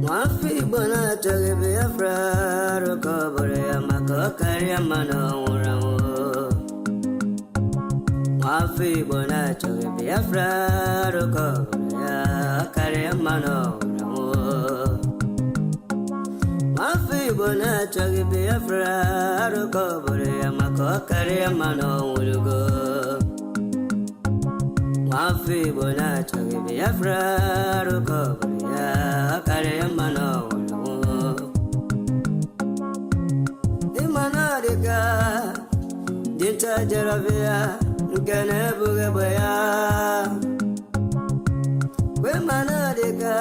Wafi bona chage Biafra Rukobore Amako Kariamano Uramo Wafi bona chage Biafra Rukobore Kariamano Uramo Wafi bona chage Biafra Rukobore Amako Kariamano Urugo Wafi bona chage Biafra Rukobore Kariamano Imanarika Dinta Jaravia Gane Bugabaya Imanarika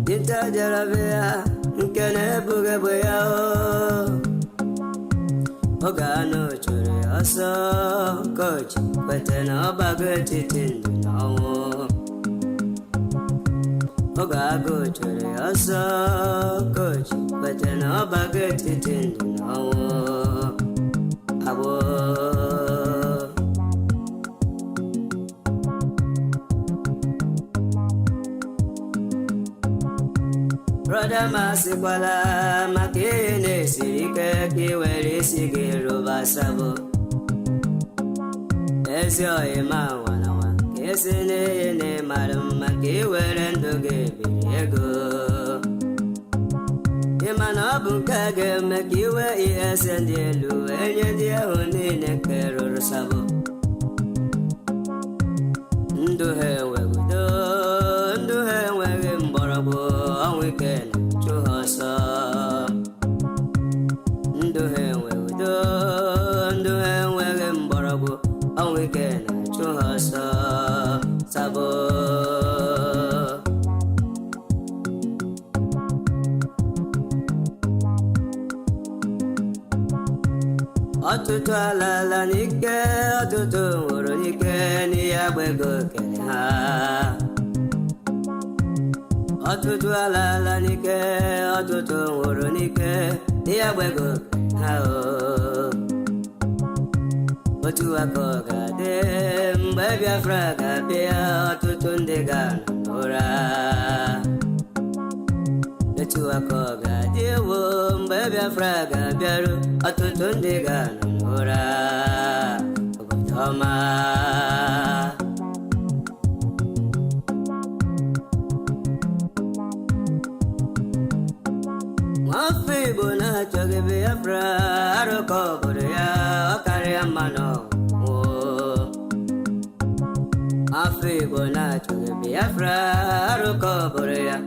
Dinta Jaravia Gane Bugabaya Ogano Churi Aso Coach Patena Bagati Tindino Ogago chere aso coach, but no baget it in no abo. Brother Masikwala Makine Sirike Kiweri Sigiru Basabo Esio Ima Esene ne madam maki werendo gebego Imana bunkage maki we esendelu enye dia oni ne kero sabo Ndu he mborabo awike chuhosa Ndu he mborabo awike chuhosa Sabo Atutu alala nike atutu woro nike ni agbego kele ha Atutu alala nike atutu woro nike ni agbego kele ha Otu akoga de mbe Biafra ga bia otutu ndega nora Otu akoga de wo mbe Biafra ga biaru otutu ndega nora Obotoma Wafi bona choge Biafra aroko borea Kariamano Afi bona choge Biafra aroko borea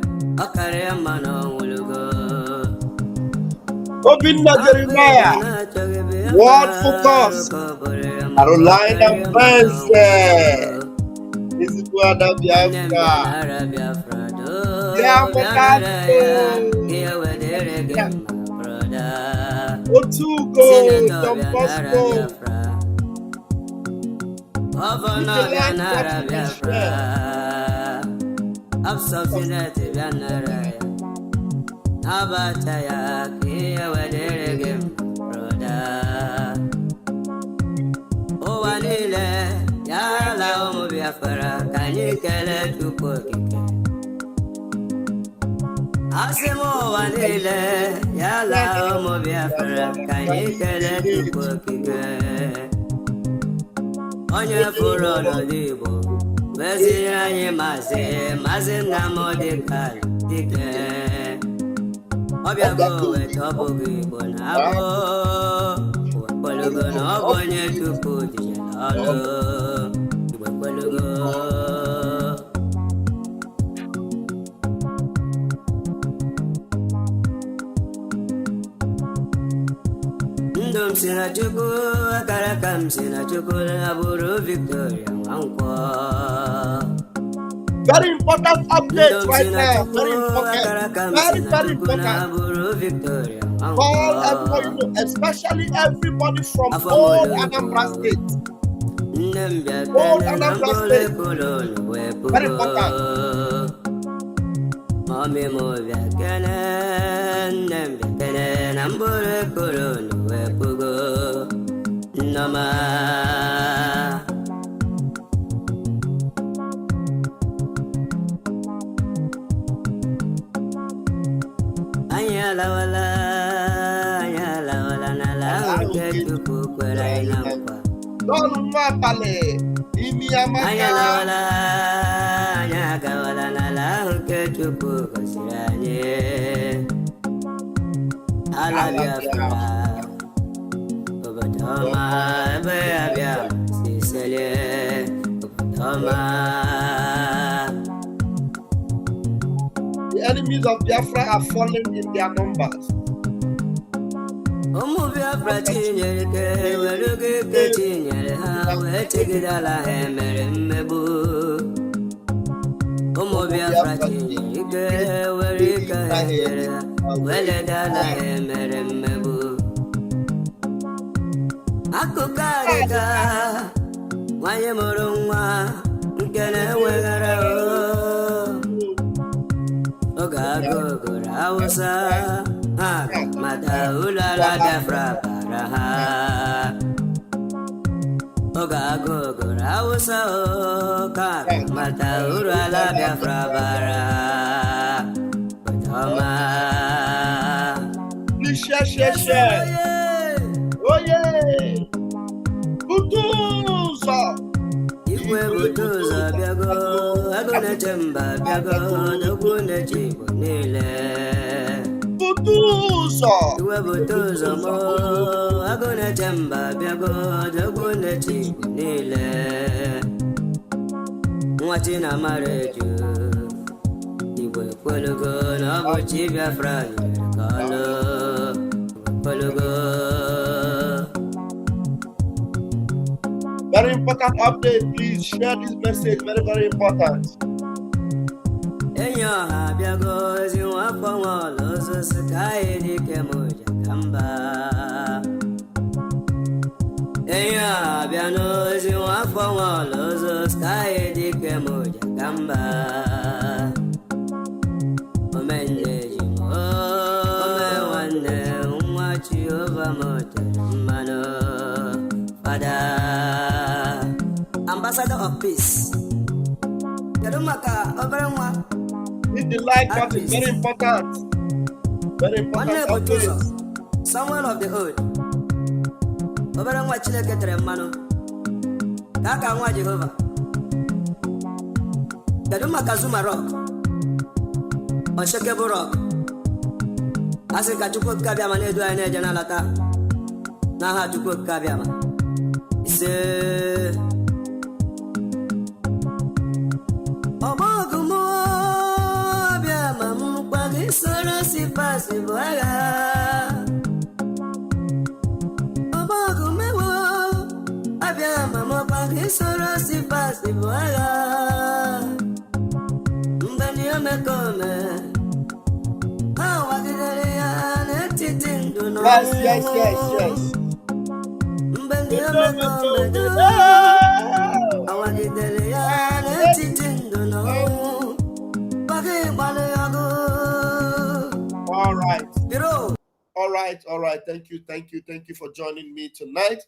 Kariamano ulugo Obinna Jeremiah Word Focus Carolina Benson This is Brother Biafra Otugo Don Bosco Abataya kia wederege broda Owanile yala omu Biafra kanyikele tupo kike Asimo wanile yala omu Biafra kanyikele tupo kike Onye furo no dibo Wezi anyi mazi namo dikali dike Obiago etobogo ibo na abo Wekwelugo na obonye tupu dijelalo Wekwelugo Ndom sina chuku, akarakam sina chuku Naburu Victoria wankwa Very important update right now. Very important. Very important. Call everybody, especially everybody from old Anambra State. Old Anambra State. Very important. Mami movia kenen, kenen, ambure kurunu wepugo. Nama. Anyala wala na la uke chuku kwera inampa. Don Mapale, Anyala Imiamaka, wala na la uke chuku kasiranye. Ala Biafra, Obatoma, Biafra, Sicily, Obatoma. The enemies of Biafra are falling in their numbers. Omu Biafra chinyere ke weruge ke chinyere ha wetigidala hemere mmebu. Omu Biafra chinyere ke werika hemere ha weledala hemere mmebu. Akụkarịka nwanyị mụrụ nwa nke na-enweghara oge agụgụrụ Hausa ha mata ụlọala Biafra bara ha oge agụgụrụ Hausa ka mata ụlọala Biafra bara ọma Oye, Butuzo. Igwe Butuzo bịago, agụ na-eche mba bịago, n'okwu na-eche Igbo niile. Butuzo. Igwe Butuzo mo, agụ na-eche mba bịago, n'okwu na-eche Igbo niile. Nwa Chinamara eju, Igwe kwelugo na ọ bụ Chi Biafra nyere ka ọlụ. Very important update, please share this message. Very, very important. Enyo ha biago zi wafo wolo zo sky dike moja kamba. Enyo ha biano zi wafo wolo zo sky dike moja kamba. Omenye jimo omewane umwachi over motor mano. Father, Ambassador of Peace. Yarumaka Oberenwa. Hit the like button, very important. Very important. Someone of the hood. Oberenwa Chineke tere mmanụ. Kaka nwa Jehova. Yarumaka Zuma Rock. Oshekebo Rock. Asị ka Chukwu kabiama na-edu anyị na-eje n'alata. N'aha Chukwu kabiama. Ise. Obogumo biama mkwagi soro si pasi boaga. Obogumewo abiama mkwagi soro si pasi boaga. Mbani omekome awagidere ya netitindu no. Yes. Mbani omekome do awagidere ya netitindu no. All right. Thank you for joining me tonight.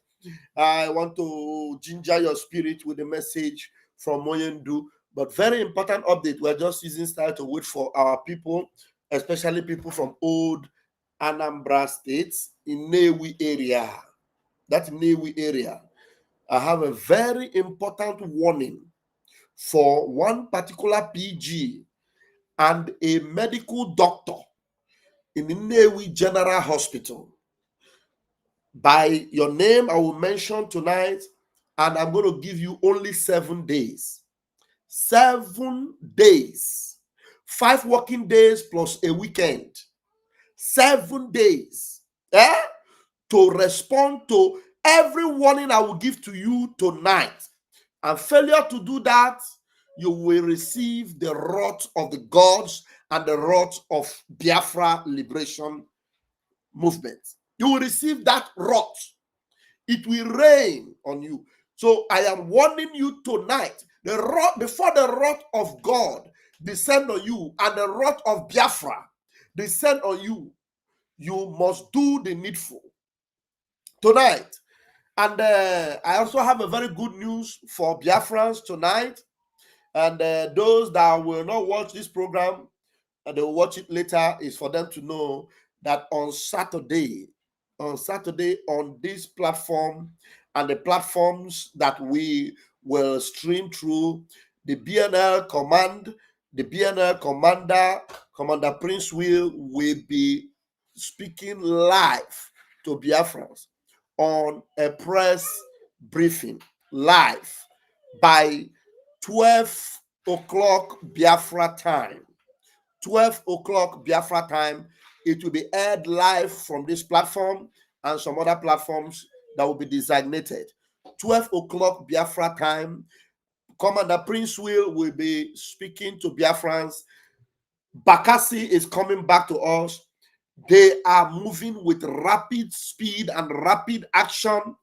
I want to ginger your spirit with a message from Moyendu, but very important update. We're just using style to wait for our people, especially people from old Anambra states in Newi area. That Newi area. I have a very important warning for one particular PG and a medical doctor in the Newi General Hospital. By your name, I will mention tonight, and I'm going to give you only 7 days. 7 days. 5 working days plus a weekend. 7 days. To respond to every warning I will give to you tonight. And failure to do that, you will receive the wrath of the gods and the wrath of Biafra liberation movement. You will receive that wrath. It will rain on you. So I am warning you tonight, the wrath, before the wrath of God descend on you and the wrath of Biafra descend on you, you must do the needful tonight. And I also have a very good news for Biafrans tonight. And those that will not watch this program, and they will watch it later, is for them to know that on Saturday on this platform and the platforms that we will stream through, the BNL command, the BNL commander, Commander Prince will be speaking live to Biafrans on a press briefing live by 12 o'clock Biafra time. 12 o'clock Biafra time. It will be aired live from this platform and some other platforms that will be designated. 12 o'clock Biafra time. Commander Prince will be speaking to Biafrans. Bakassi is coming back to us. They are moving with rapid speed and rapid action.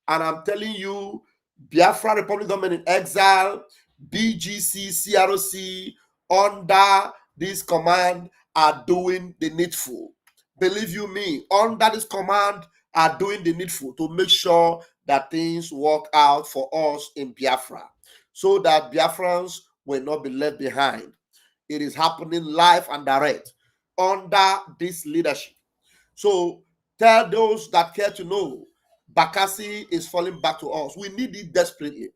And I'm telling you, Biafra Republic Government in Exile, BGC, CROC, under this command are doing the needful. Believe you me, under this command are doing the needful to make sure that things work out for us in Biafra, so that Biafrans will not be left behind. It is happening live and direct under this leadership. So tell those that care to know, Bakassi is falling back to us. We need it desperately.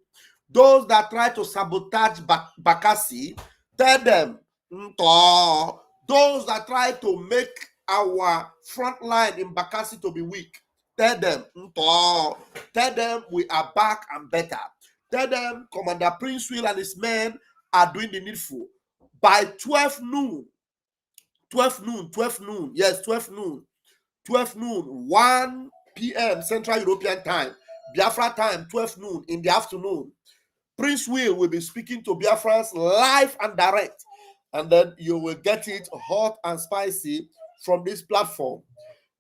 Those that try to sabotage Bakassi, tell them. Those that try to make our front line in Bakassi to be weak, tell them. Tell them we are back and better. Tell them Commander Prince Will and his men are doing the needful. By 12 noon, 1 p.m. Central European time, Biafra time, 12 noon in the afternoon, Prince will be speaking to Biafrans live and direct. And then you will get it hot and spicy from this platform.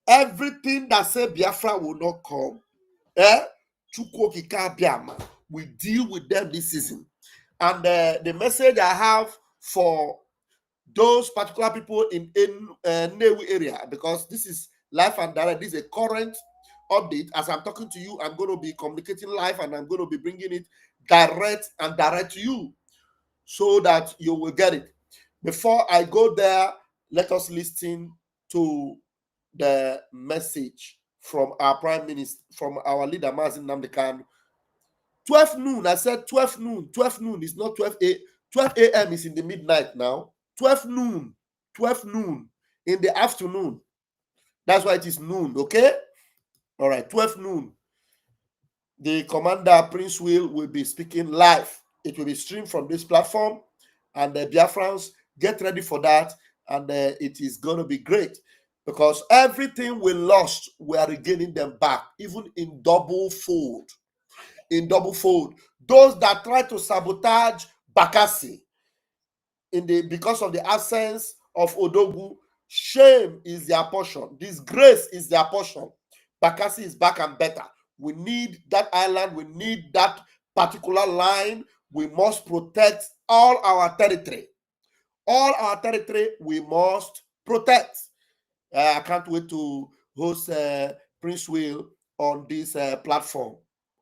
Everything that say Biafra will not come, we deal with them this season. And the message I have for those particular people in Newi area, because this is live and direct, this is a current update. As I'm talking to you, I'm going to be communicating live and I'm going to be bringing it direct to you so that you will get it. Before I go there, let us listen to the message from our Prime Minister, from our leader, Mazin Nnamdi Kanu. 12 noon, I said 12 noon. 12 noon is not 12 a.m. 12 a.m. is in the midnight now. 12 noon in the afternoon. That's why it is noon, okay? All right, 12 noon. The Commander Prince will be speaking live. It will be streamed from this platform, and the Biafrans, get ready for that, and it is going to be great, because everything we lost, we are regaining them back, even in double fold. Those that try to sabotage Bakassi because of the absence of Odogu, shame is their portion. Disgrace is their portion. Bakassi is back and better. We need that island. We need that particular line. We must protect all our territory. All our territory we must protect. I can't wait to host Prince Will on this platform.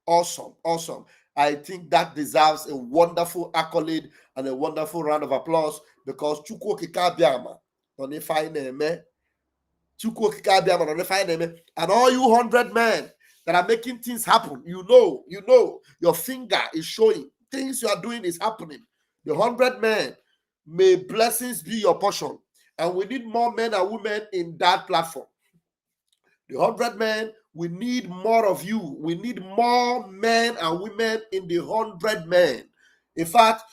Awesome. I think that deserves a wonderful accolade and a wonderful round of applause, because Chukwu Kikabiama on the fine and all you 100 men that are making things happen, you know, your finger is showing. Things you are doing is happening. The 100 men, may blessings be your portion. And we need more men and women in that platform. The 100 men, we need more of you. We need more men and women in the 100 men. In fact,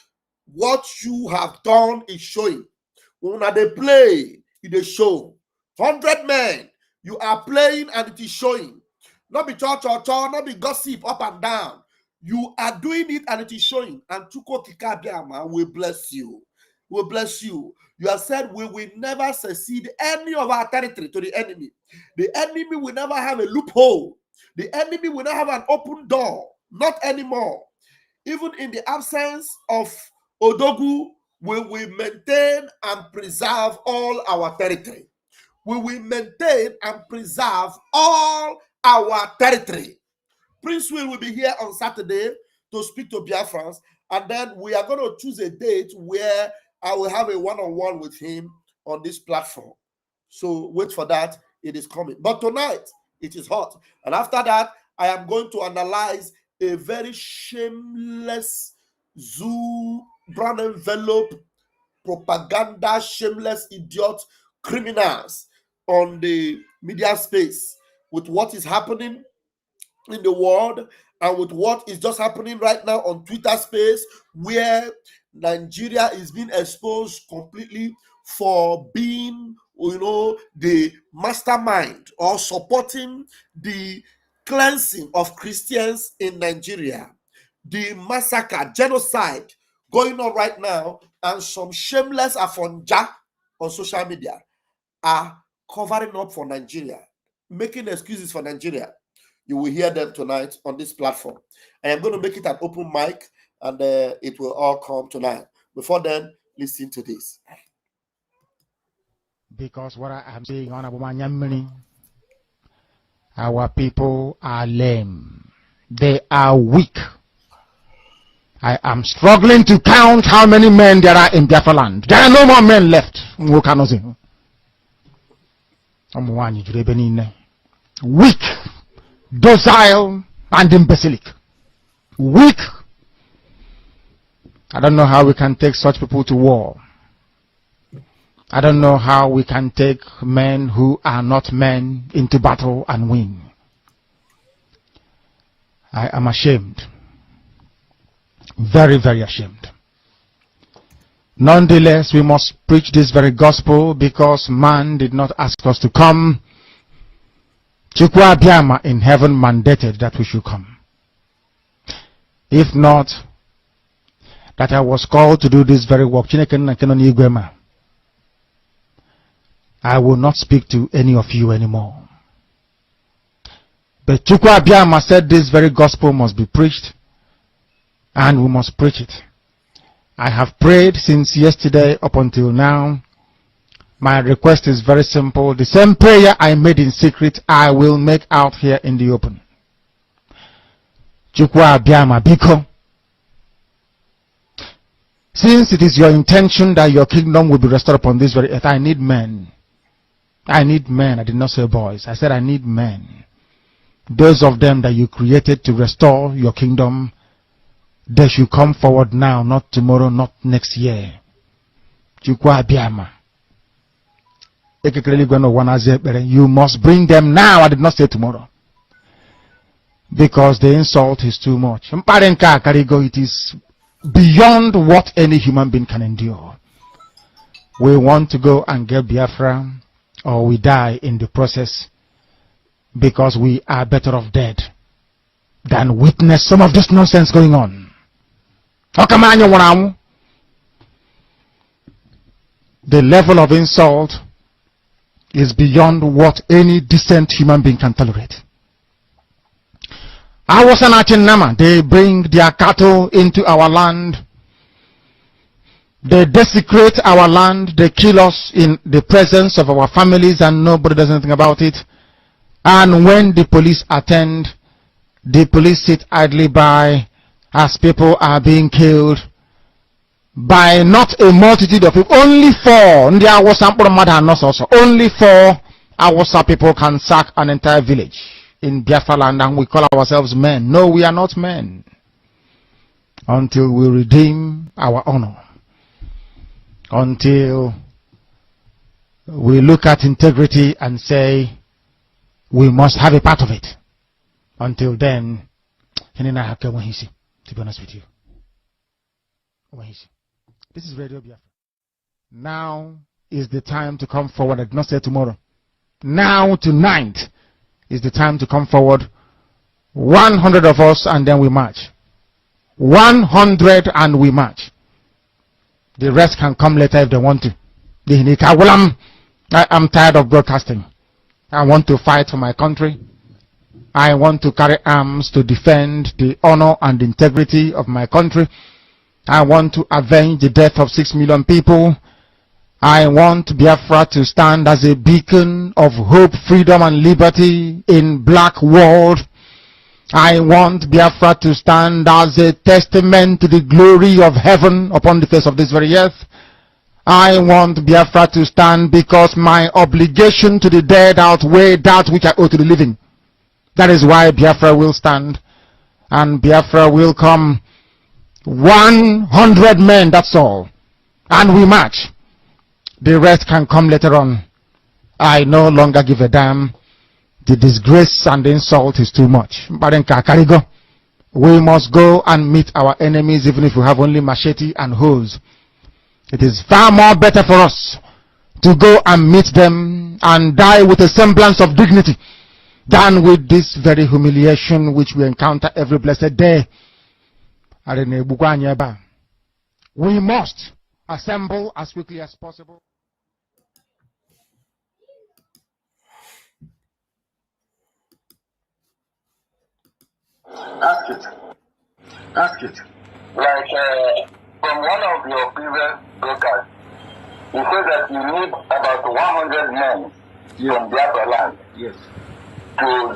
what you have done is showing. When they play, it show. 100 men, you are playing and it is showing. Not be not be gossip up and down. You are doing it and it is showing. And Chuko Kikabiama will bless you. Will bless you. You have said we will never cede any of our territory to the enemy. The enemy will never have a loophole. The enemy will not have an open door. Not anymore. Even in the absence of Odogu, we will maintain and preserve all our territory. We will maintain and preserve all our territory. Prince will be here on Saturday to speak to Biafrans, and then we are going to choose a date where I will have a one-on-one with him on this platform. So wait for that. It is coming. But tonight, it is hot. And after that, I am going to analyze a very shameless zoo brown envelope propaganda, shameless idiot criminals on the media space with what is happening in the world and with what is just happening right now on Twitter space, where Nigeria is being exposed completely for being, the mastermind or supporting the cleansing of Christians in Nigeria, the massacre, genocide going on right now, and some shameless afonja on social media are covering up for Nigeria, making excuses for Nigeria. You will hear them tonight on this platform. I am going to make it an open mic, and it will all come tonight. Before then, listen to this. Because what I am saying on Abumanyamini, our people are lame. They are weak. I am struggling to count how many men there are in Biafra land. There are no more men left. Weak, docile, and imbecilic. Weak. I don't know how we can take such people to war. I don't know how we can take men who are not men into battle and win. I am ashamed. Very, very ashamed. Nonetheless, we must preach this very gospel because man did not ask us to come. Chukwu Abiyama in heaven mandated that we should come. If not, that I was called to do this very work, I will not speak to any of you anymore. But Chukwu Abiyama said this very gospel must be preached, and we must preach it. I have prayed since yesterday up until now. My request is very simple. The same prayer I made in secret, I will make out here in the open. Chukwu Abiyama Biko, since it is your intention that your kingdom will be restored upon this very earth, I need men. I need men. I did not say boys. I said I need men. Those of them that you created to restore your kingdom, they should come forward now, not tomorrow, not next year. Chukwu Abiyama. You must bring them now. I did not say tomorrow. Because the insult is too much. It is beyond what any human being can endure. We want to go and get Biafra, or we die in the process, because we are better off dead than witness some of this nonsense going on. The level of insult is beyond what any decent human being can tolerate. I was an Achinama. They bring their cattle into our land. They desecrate our land. They kill us in the presence of our families, and nobody does anything about it. And when the police attend, the police sit idly by as people are being killed by not a multitude of people. Only 4. Only 4 Awasa people can sack an entire village in Biafra land, and we call ourselves men. No, we are not men. Until we redeem our honor. Until we look at integrity and say, we must have a part of it. Until then, to be honest with you. This is Radio Biafra. Now is the time to come forward. I did not say tomorrow. Now, tonight, is the time to come forward. 100 of us, and then we march. 100 and we march. The rest can come later if they want to. I am tired of broadcasting. I want to fight for my country. I want to carry arms to defend the honor and integrity of my country. I want to avenge the death of 6 million people. I want Biafra to stand as a beacon of hope, freedom, and liberty in black world. I want Biafra to stand as a testament to the glory of heaven upon the face of this very earth. I want Biafra to stand because my obligation to the dead outweigh that which I owe to the living. That is why Biafra will stand, and Biafra will come. 100 men, that's all. And we march. The rest can come later on. I no longer give a damn. The disgrace and the insult is too much. We must go and meet our enemies even if we have only machete and hoes. It is far more better for us to go and meet them and die with a semblance of dignity than with this very humiliation which we encounter every blessed day. We must assemble as quickly as possible. Ask it. Ask it. Like from one of your previous broadcasts, you said that you need about 100 men from Biafra land to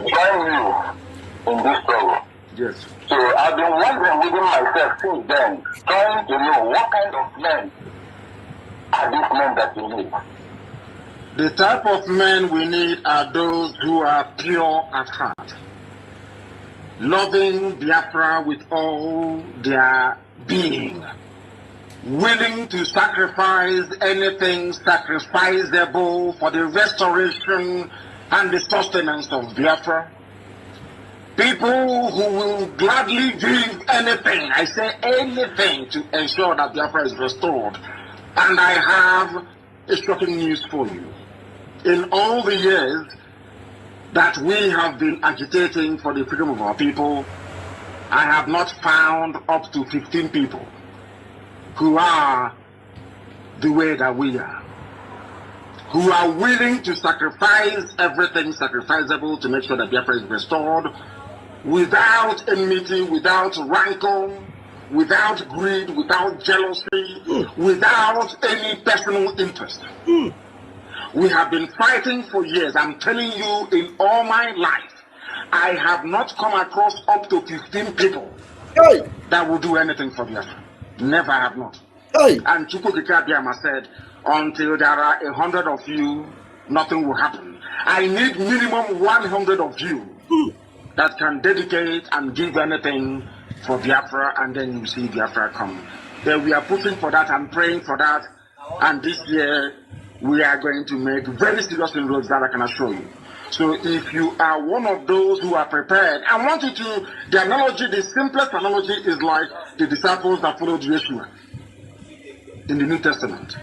join you in this struggle. Yes. So I've been wondering within myself since then, trying to know what kind of men are these men that you need. The type of men we need are those who are pure at heart, loving Biafra with all their being, willing to sacrifice anything sacrificable for the restoration and the sustenance of Biafra. People who will gladly give anything, I say anything, to ensure that Biafra is restored. And I have a shocking news for you. In all the years that we have been agitating for the freedom of our people, I have not found up to 15 people who are the way that we are, who are willing to sacrifice everything sacrificable to make sure that Biafra is restored, without enmity, without rancor, without greed, without jealousy, without any personal interest. We have been fighting for years. I'm telling you, in all my life, I have not come across up to 15 people that will do anything for Biafra. Never have not. And Chukwukika Biama said, until there are 100 of you, nothing will happen. I need minimum 100 of you that can dedicate and give anything for Biafra, and then you see Biafra come. Then we are pushing for that and praying for that, and this year we are going to make very serious inroads, that I can assure you. So if you are one of those who are prepared, I want you to, the analogy, the simplest analogy is like the disciples that followed Yeshua in the New Testament.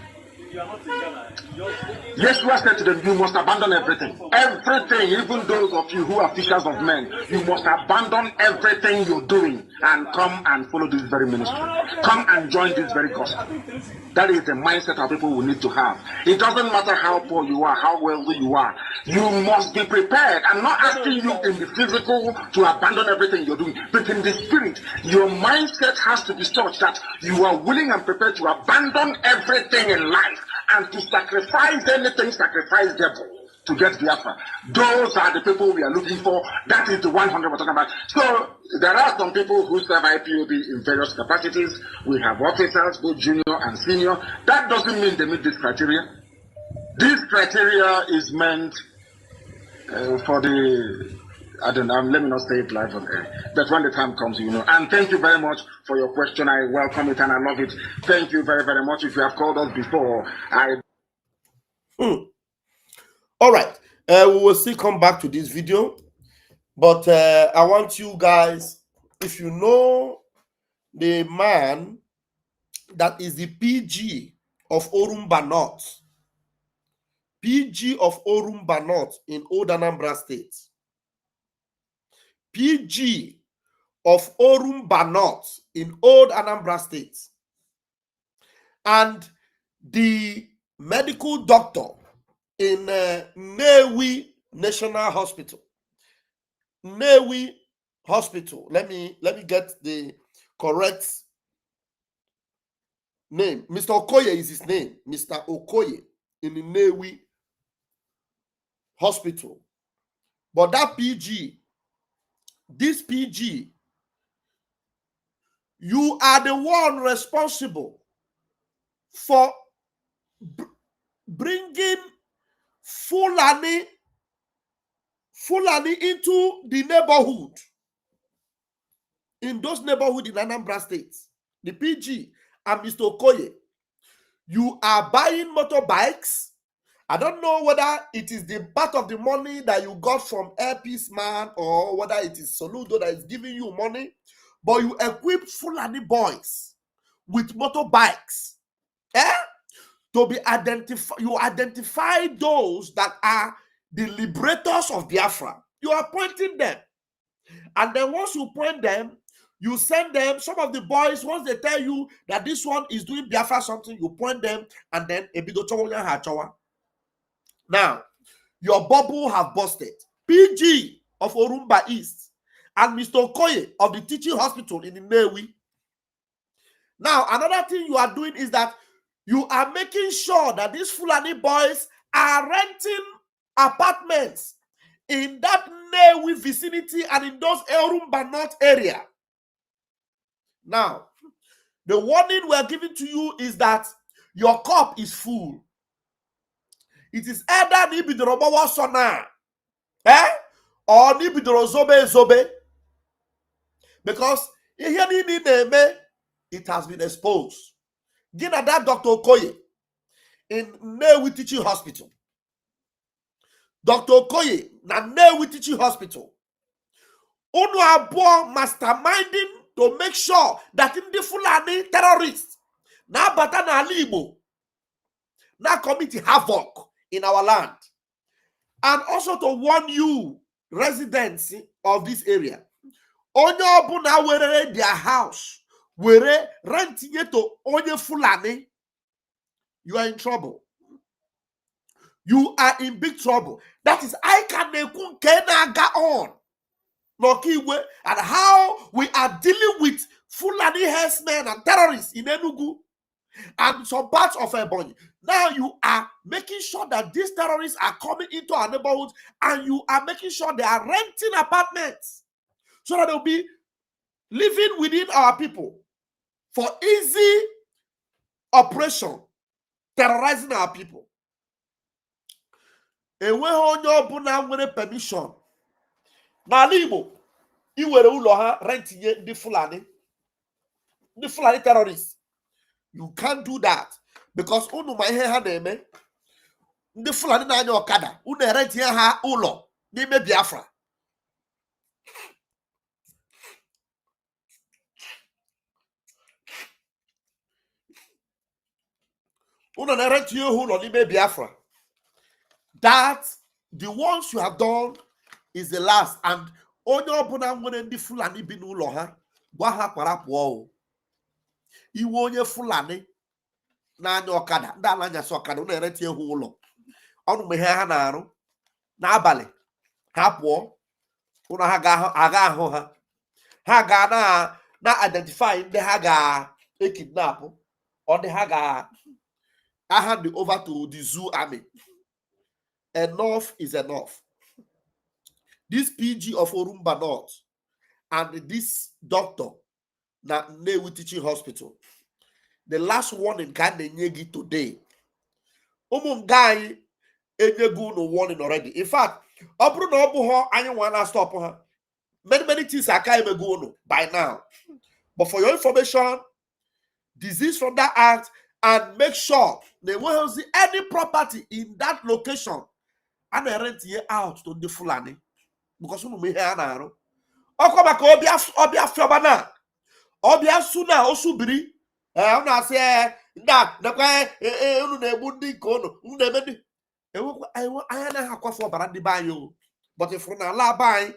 Yeshua said to them, you must abandon everything. Everything, even those of you who are fishers of men, you must abandon everything you're doing and come and follow this very ministry. Come and join this very gospel. That is the mindset our people will need to have. It doesn't matter how poor you are, how wealthy you are. You must be prepared. I'm not asking you in the physical to abandon everything you're doing, but in the spirit, your mindset has to be such that you are willing and prepared to abandon everything in life and to sacrifice anything sacrificable to get Biafra. Those are the people we are looking for. That is the 100 we're talking about. So there are some people who serve IPOB in various capacities. We have officers, both junior and senior. That doesn't mean they meet this criteria. This criteria is meant for the, I don't know, let me not say it live on air. But when the time comes, you know. And thank you very much for your question. I welcome it and I love it. Thank you very, very much. If you have called us before, All right. We will still come back to this video. But I want you guys, if you know the man that is the PG of Orumba North, PG of Orumba North in Old Anambra State, PG of Orumba North in Old Anambra State, and the medical doctor in Newi National Hospital. Newi Hospital. Let me get the correct name. Mr. Okoye is his name. Mr. Okoye in the Newi Hospital. But that PG, this PG, you are the one responsible for bringing Fulani into the neighborhood. In those neighborhoods in Anambra State, the PG and Mr. Okoye, you are buying motorbikes. I don't know whether it is the part of the money that you got from Airpeace Man or whether it is Soludo that is giving you money, but you equip Fulani boys with motorbikes. To be identified, you identify those that are the liberators of Biafra. You are pointing them. And then once you point them, you send them, some of the boys, once they tell you that this one is doing Biafra something, you point them, and then now, your bubble have busted. PG of Orumba East and Mr. Okoye of the teaching hospital in Nnewi. Now, another thing you are doing is that you are making sure that these Fulani boys are renting apartments in that Nnewi vicinity and in those Orumba North area. Now, the warning we are giving to you is that your cup is full. It is either Nibidorobawa Sona, or Nibidoro Zobe. Because it has been exposed. Gina that Dr. Okoye in Nnewi Teaching Hospital. Dr. Okoye na Nnewi Teaching Hospital. Unu abo masterminding to make sure that in the Fulani terrorists na bata na Igbo na commit havoc in our land. And also to warn you, residents of this area, onye ọbụna were their house, were renting it to onye Fulani, you are in trouble. You are in big trouble. That is, I can go on. And how we are dealing with Fulani herdsmen and terrorists in Enugu and some parts of Ebonyi. Now you are making sure that these terrorists are coming into our neighborhoods and you are making sure they are renting apartments so that they'll be living within our people for easy operation, terrorizing our people. Permission. N'ala Igbo, iwere ụlọ ha rentinye ndị Fulani terrorists. You can't do that because unu ma ihe ha na-eme. Ndị Fulani na-anya ọkada, unu erentinye ha ụlọ n'ime Biafra. Unu na-erentinye ụlọ n'ime Biafra. That the ones you have done is the last, and onye ọbụla nwere ndị Fulani bi n'ụlọ ha gwa ha kwara pụọ. Iwe onye Fulani na-anya ọkada, ndị ala anyasị ọkada, ụna ereti ehu ụlọ ọnụ mgbe ha na-arụ n'abalị ha pụọ, ụna ha aga ahụ ha ga na identify ndị ha ga-ekidnap or ndị ha ga-hand over to the zoo army. Enough is enough. This PG of Orumba North and this doctor na Nnewi Teaching Hospital, the last warning can enyegi today. Guy enyegu no warning already. In fact, obru na obuho anyị wanna stop her. Many things are no by now. But for your information, disease from that act, and make sure they will see any property in that location and they rent it out to the Fulani. Because unu me here na aru okoba ka obia fiobana obia suna osubiri una say that na kwa unu na egbu ndi nke unu na emedi anya na akwafu obara ndi banyo. But if na la ban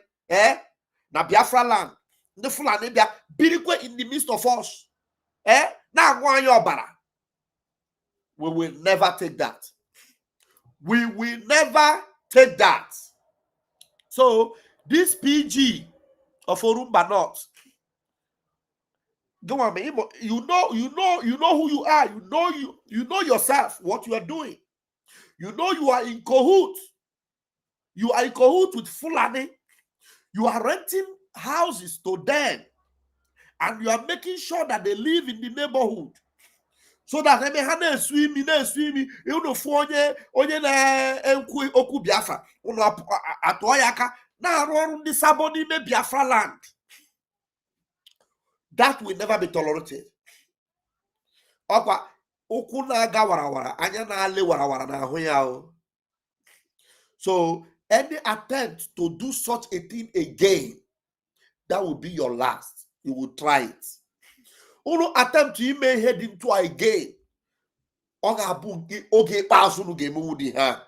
na Biafra land the Fulani bia birikwe in the midst of us na agwa anya obara. We will never take that. We will never take that. So this PG of Orumba North, go on, man. You know who you are. You know yourself, what you are doing. You know you are in cahoots. You are in cahoots with Fulani. You are renting houses to them, and you are making sure that they live in the neighborhood. so that ebe ha na-esu imi ụnụfụ onye na-ekwu okwu Biafra ụnụ atụọ ya aka na-arụ ọrụ ndị sabo n'ime Biafra land. That will never be tolerated. Ọkwa ụkwụ na-aga warawara, anya na-ale warawara n'ahụ ya. So any attempt to do such a thing again, that will be your last. You will try it. Unu attempt to ime ihe dị ntụ again, ọ ga-abụ oge ikpeazụ unu ga-emenwu dị ha.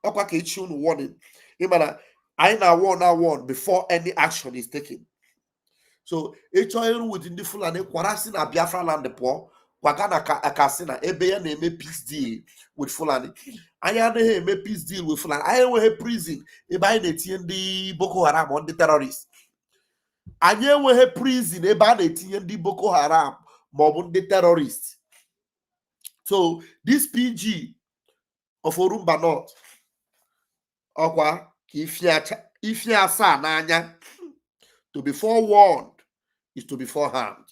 Ọkwa ka echi unu warning. Ịmana anyị na-warn before any action is taken. So ịchọ iru with ndị Fulani kwara si na Biafra land pụọ, kwaga na akasị na ebe ya na-eme peace deal with Fulani. Anyị anaghị eme peace deal with Fulani. Anyị enweghị prison ebe anyị na-etinye ndị Boko Haram ọ ndị terrorists. Anyị enweghị prison ebe a na-etinye ndị Boko Haram ma ọ bụ ndị terrorists. So this PG of Orumba North, ọkwa ka ifi asaa n'anya. To be forewarned is to be forearmed.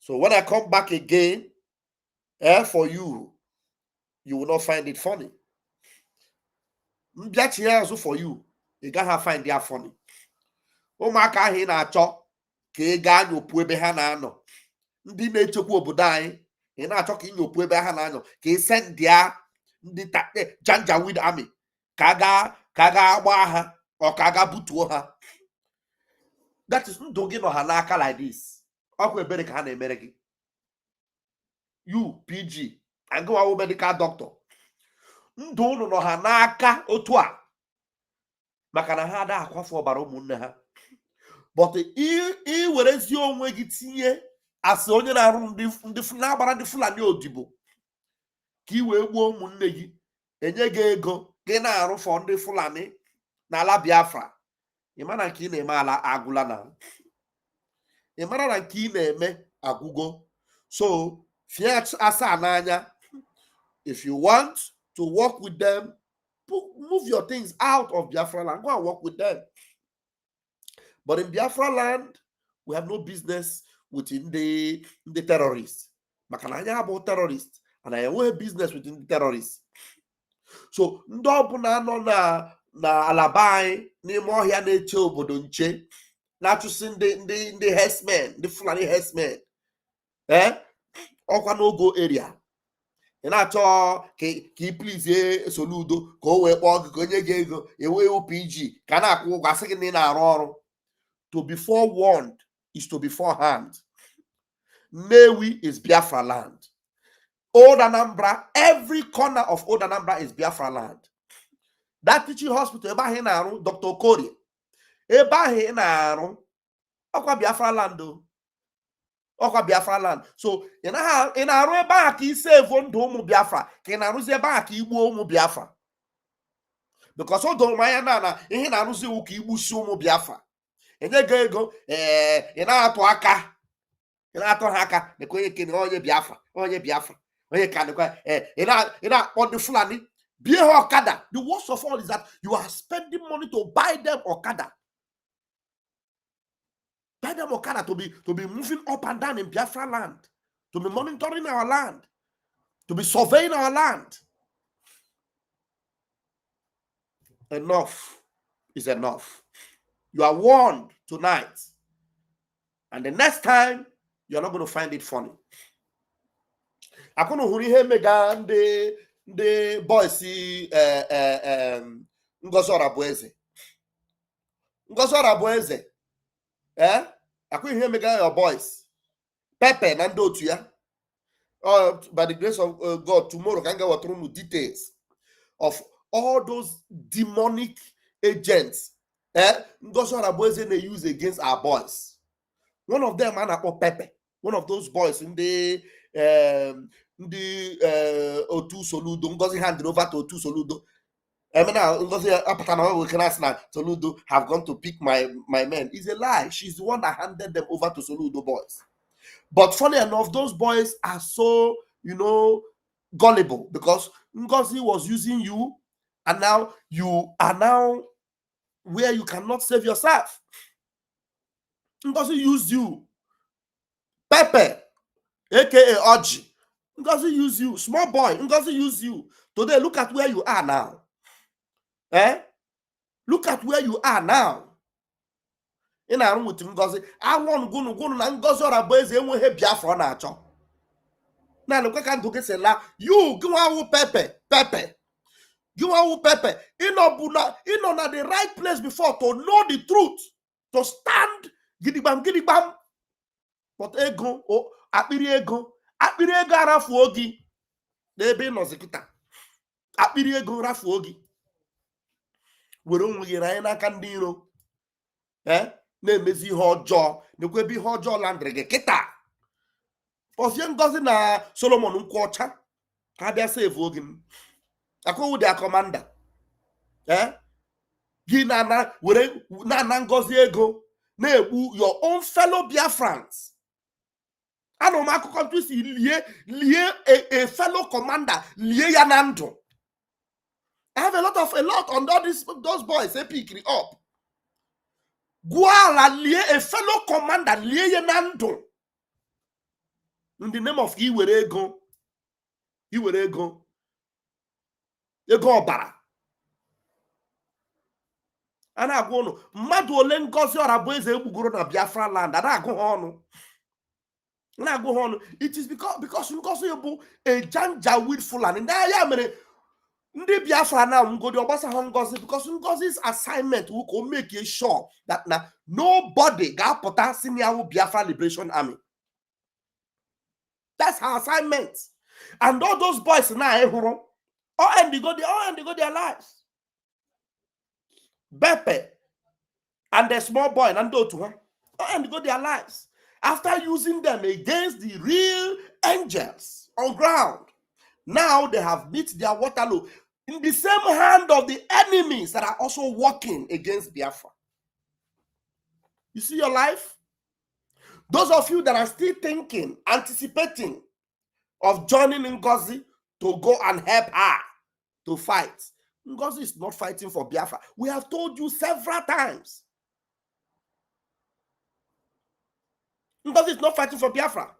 So when I come back again, for you, you will not find it funny. For you, you gotta find it funny. Ụmụaka ahụ ị na-achọ ka ị gaa nyopụ ebe ha na-anọ, ndị na-echekwa obodo anyị, ị na-achọ ka ị nyopụ ebe ha na-anọ, ka ị sendịa ndị Janjaweed army ka a ga agba ha ọ ka a ga butuo ha. That is ndụ gị nọ ha n'aka like this. Ọkwa ebere ka ha na-emere gị. You PG, agụwawo medical doctor, ndụ unu nọ ha n'aka otu a maka na ha ada akwafu ọbara ụmụnne ha. But ị werezi onwe gị tinye asị onye na-arụ ndị na-agbara ndị Fulani odibo ka ị wee gbuo ụmụnne gị, enye gị ego gị na-arụ fọ ndị Fulani n'ala Biafra. Ị mara nke ị na-eme ala agụla na ị mara na nke ị na-eme agụgo. So fie asaa n'anya. If you want to work with them, move your things out of Biafra land. Go and work with them. But in Biafra land, we have no business within the terrorists. Makananya about terrorists, and I have business within the terrorists. So ndị ọbụla nọ na alabai n'ime ọhịa na-eche obodo nche, na-achụsị ndị herdsmen, ndị Fulani herdsmen, ọkwa n'ogo area. Ị na-achọ ka ị please Soludo ka o wee kpọọ gị ka onye gị ego enwe OPG ka na-akwụ ụgwọ asị gị na ị na-arụ ọrụ. To be forewarned is to be forearmed. Nnewi is Biafra land. Old Anambra, every corner of Old Anambra is Biafra land. That teaching hospital, ebe ahụ ị na-arụ, Dr. Okorie, ebe ahụ ị na-arụ, ọkwa Biafra land o. Ọkwa Biafra land. So ị na-arụ ebe ahụ ka ị save ndụ ụmụ Biafra, ka ị na-arụzi ebe ahụ ka ị gbuo ụmụ Biafra. Because o doro m anya na ihe na-arụzi iwu ka igbusi ụmụ Biafra. Enye gị ego, ị na-atụ aka, ị na-atụ ha aka, nekwa onye kene onye Biafra, onye ka nekwa, ị na-akpọ ndị Fulani, bie ha Okada. The worst of all is that you are spending money to buy them Okada. Buy them Okada to be moving up and down in Biafra land, to be monitoring our land, to be surveying our land. Enough is enough. You are warned tonight. And the next time, you are not going to find it funny. I'm going to hear mega the boys see Ngosora Bueze. Ngosora Bueze. I couldn't hear mega your boys. Pepe Nando Tuya. By the grace of God, tomorrow can go through details of all those demonic agents Ngosora Bueze they use against our boys. One of them, Pepe, one of those boys in the Otu Soludo, Ngozi handed over to Otu Soludo. Soludo have gone to pick my men. It's a lie. She's the one that handed them over to Soludo boys. But funny enough, those boys are so, gullible because Ngozi was using you, and now you are now where you cannot save yourself. Ngozi used you. Pepe, aka Oji. Ngozi use you, small boy. Ngozi use you. Today, look at where you are now. Look at where you are now. In a room with Ngozi, I want gunu na Ngozi or Aboeze enweghị Biafra na-achọ. Na look at you go Pepe. You are Pepe. In na the right place before to know the truth, to stand gidigam. But ego, akpiri ego arafu ogi. N'ebe nọzikita. Akpiri ego rafu ogi. Were onwe gị ranye n'aka ndị iro. Na-emezi ihe ọjọọ, na-ekwebe ihe ọjọọ landịrị gị kịta. Ozie Ngozi na Solomon nkwụ ọcha ka abịa save oge m. Akọwụ dị commander. Gị were na Ngozi ego na-egbu your own fellow Biafrans. Anụ m akụkọ ntụ si lie a fellow commander, lie ya na ndụ. I have a lot on all those boys pick up. Guala lie a fellow commander, lie ya na ndụ. In the name of iwere ego ọbara. A na-agwa ụnụ mmadụ ole Ngozi Orabueze egbugoro na Biafra land, a na-agụ ha ọnụ. It is because Ngozi bụ a Janjaweed Fulani. Ndị ya mere ndị Biafra na ngodi ọgbasa ha Ngozi, because Ngozi's assignment will go make sure that nobody ga-apụta senior Biafra Liberation Army. That's her assignment. And all those boys now, they go their lives. Beppe and the small boy and do to her, they go their lives. After using them against the real angels on ground, now they have beat their Waterloo in the same hand of the enemies that are also working against Biafra. You see your life? Those of you that are still thinking, anticipating of joining Ngozi to go and help her to fight. Ngozi is not fighting for Biafra. We have told you several times. Ngozi is not fighting for Biafra.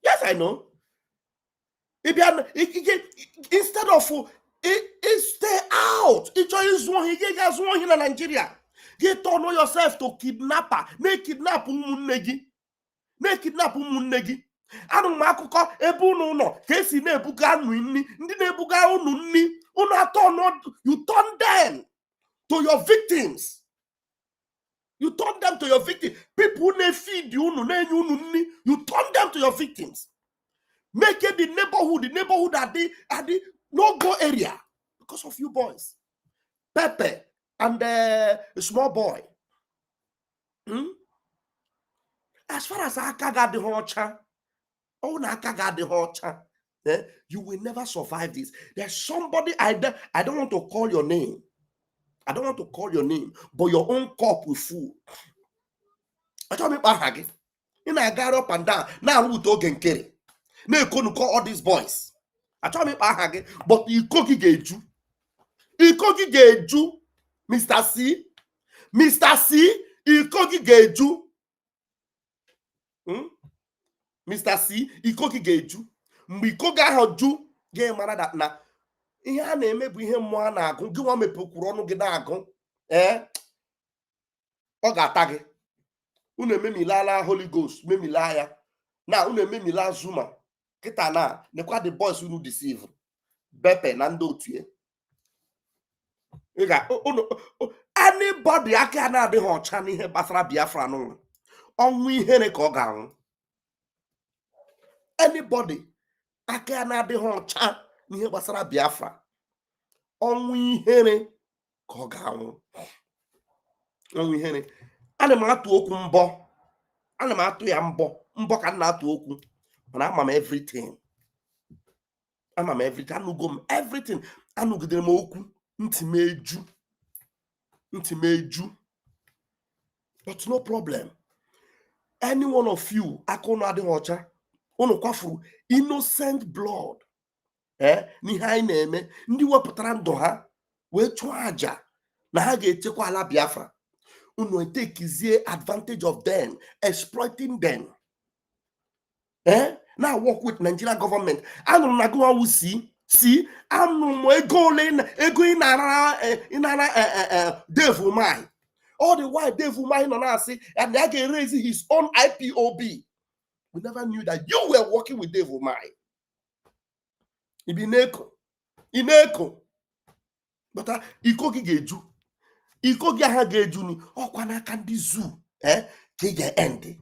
Yes, I know. Instead of stay out, it's one in Nigeria. Get to know yourself to kidnapper. Na-kidnap ụmụnne gị. Anụ m akụkọ ebe unu nọ ka esi na-ebuga unu nni. Ndị na-ebuga unu nni, unu you turn them to your victims. You turn them to your victims. People na-feed unu, na-enye unu nni, you turn them to your victims. Make it the neighborhood at the no-go area because of you boys. Pepe and a small boy. As far as Akaga the Hocha, Akaga the Hocha, you will never survive this. There's somebody I don't want to call your name. I don't want to call your name, but your own cup will full. I told me about I got up and down. Now we talking carry. Now you couldn't call all these boys. I told me about but you cookie get you. You cookie get you. Mr. C, ikoki ga-eju. Mr. C, ikoki ga-eju. Mgbe iko ga-ahụ ju, ga-emara that na ihe a na-eme bụ ihe mmụọ na-agụ, gị nwa mepekwuru ọnụ gị na-agụ, ọ ga-ata gị. Unu ememilala Holy Ghost, memila ya. Na unu ememila Zuma. Kịta na nekwa the boys unu deceive. Bepe na ndị otu ya. Anybody aka na-adịghị ọcha n'ihe gbasara Biafra n'ụlọ ọnwụ ihere ka ọ ga-anwụ. Anybody aka na-adịghị ọcha n'ihe gbasara Biafra ọnwụ ihere ka ọ ga-anwụ. Ọnwụ ihere. Ana m atụ okwu mbọ. Ana m atụ ya mbọ ka m na-atụ okwu. Mana ama m everything. Anụgo m everything. Anụgidere m okwu. Ntị m eju. But no problem. Any one of you, akụnụ adịghị ọcha, unu kwafuru innocent blood. N'ihe anyị na-eme, ndị wepụtara ndụ ha wee chụọ aja na ha ga-echekwa ala Biafra. take advantage of them, exploiting them. Now work with Nigerian government. I don't know go and see. I'm no go in Dave Umai. All the while Dave Umai no see and they can raise his own IPOB. We never knew that you were working with Dave Umai. Ibineko. Ineko. But ikogi geju. Ikogi aha geju ni okwana kandi zoo. Ke end.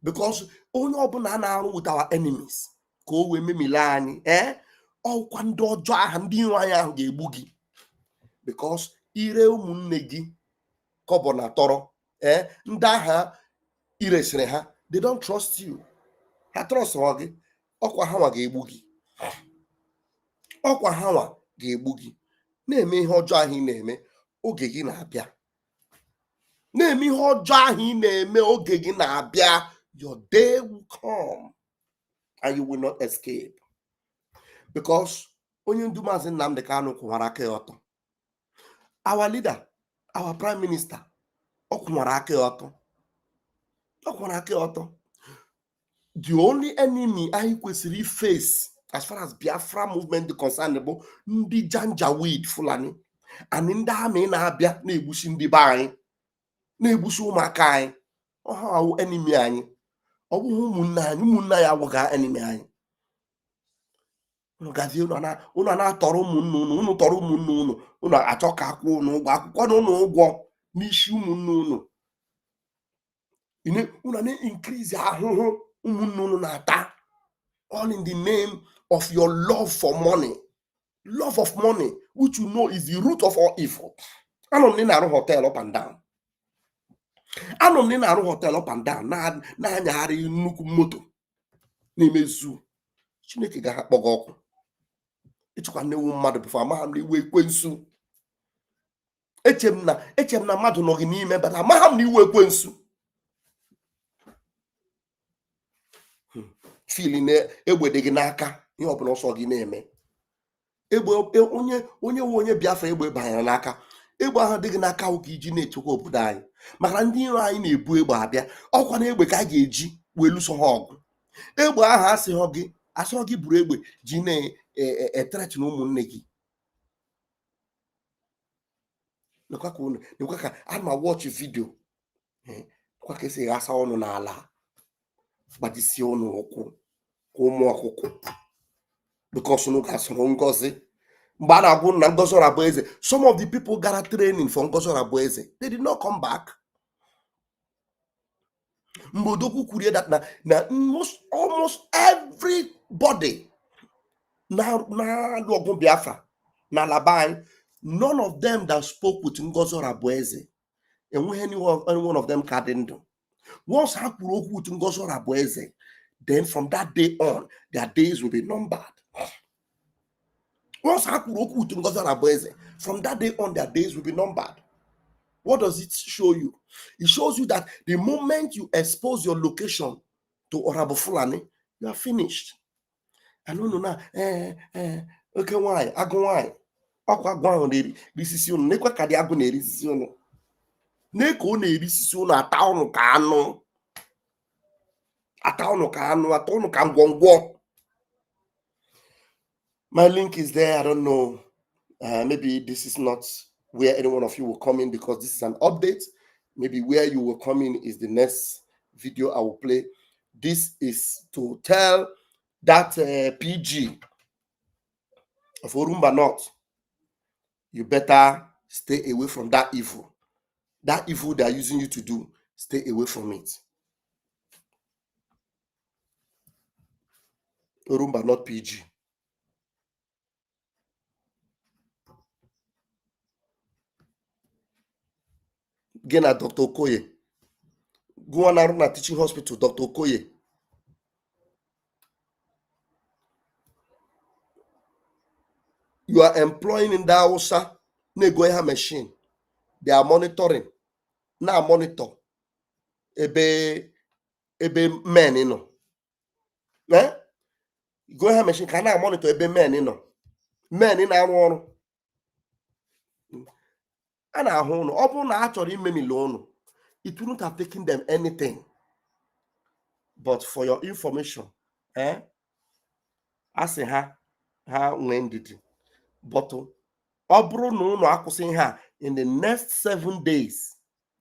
Because only open an with our enemies. Ko we memilani, ọkwa ndị ọjọọ aha ndị iro anyị ahụ ga-egbu gị because ire ụmụnne gị kọbọ na tọrọ ndị agha iresịrị ha they don't trust you. Ha trust gị ọkwa ha nwa ga-egbu gị. Ọkwa ha nwa ga-egbu gị. Na-eme ihe ọjọọ ahụ ị na-eme oge gị na-abịa. Na-eme ihe ọjọọ ahụ ị na-eme oge gị na-abịa. Your day will come and you will not escape. Because onye ndu Maazị Nnamdi Kanu kwụwara aka ọtọ. Our leader, our prime minister, ọ kwụwara aka ọtọ. Ọ kwụwara aka ọtọ. The only enemy anyị kwesịrị face as far as Biafra movement is concerned bụ ndị Janjaweed Fulani and ndị amị na-abịa na-egbusi ndị be anyị, na-egbusi ụmụaka anyị. Ọha awụ enemy anyị. Ọ bụghị ụmụnne anyị, ụmụnne anyị awụga enemy anyị. Unu na-atọrọ ụmụnne unu, unu tọrọ ụmụnne unu, unu achọ ka akwụ unu ụgwọ akwụkwọ na unu ụgwọ n'isi ụmụnne unu. Unu na-increase ahụhụ ụmụnne unu na-ata, all in the name of your love for money. Love of money, which you know is the root of all evil. Anọ m na-arụ hotel up and down. Anọ m na-arụ hotel up and down na-anyagharị nnukwu moto n'ime zoo. Chineke ga-akpọ gị ọkụ. Ịchịkwa nnewu mmadụ bụfọ amaghị m na iwe ekwensu. Eche m na mmadụ nọ gị n'ime bata amaghị m na iwe ekwensu. Fili na egbe dị gị n'aka ihe ọbụla ọsọ gị na-eme. Egbe onye Biafra egbe banyere n'aka. Egbe ahụ dị gị n'aka ka iji na-echekwa obodo anyị. Maka ndị iro anyị na-ebu egbe abịa. Ọkwa na egbe ka a ga-eji wee lụso ha ọgụ. Egbe ahụ asịghọ gị buru egbe ji na-etret na ụmụnne gị. Nekwa ka a ma watch video. Kwa ka esi ghasa ọnụ n'ala. Gbajisi ọnụ ụkwụ ka ụmụ ọkụkụ. Because unu ga-asọrọ Ngozi. Mgbe a na-agwụ na Ngozi Orabueze, some of the people got training for Ngozi Orabueze. They did not come back. Mbodokwu kwurie that na almost everybody na Ogun Biafra na Labai, none of them that spoke with Ngozi Orabueze, and when any one of them card ndụ. Once ha kwuru okwu with Ngozi Orabueze, then from that day on, their days will be numbered. Once ha kwuru okwu with Ngozi Orabueze, from that day on, their days will be numbered. What does it show you? It shows you that the moment you expose your location to Orabu Fulani, you are finished. And no, okay, why? Agu why? Akwa gwa risisi unu, nekwa kadi agu na risisi unu. Neko na risisi unu ata unu ka anu. Ata unu ka anu, ata unu ka ngwongwo. My link is there. I don't know. Maybe this is not where any one of you will come in because this is an update. Maybe where you will come in is the next video I will play. This is to tell that PG of Orumba North, you better stay away from that evil. That evil they are using you to do, stay away from it. Orumba North PG. Again at Dr. Okoye. Go on around at teaching hospital, Dr. Okoye. You are employing in the Hausa Negoya machine. They are monitoring. Now monitor. Ebe men, you know. Go ahead machine can now monitor ebe men, you know. Men in our And it wouldn't have taken them anything. But for your information, I say when did it? But in the next 7 days,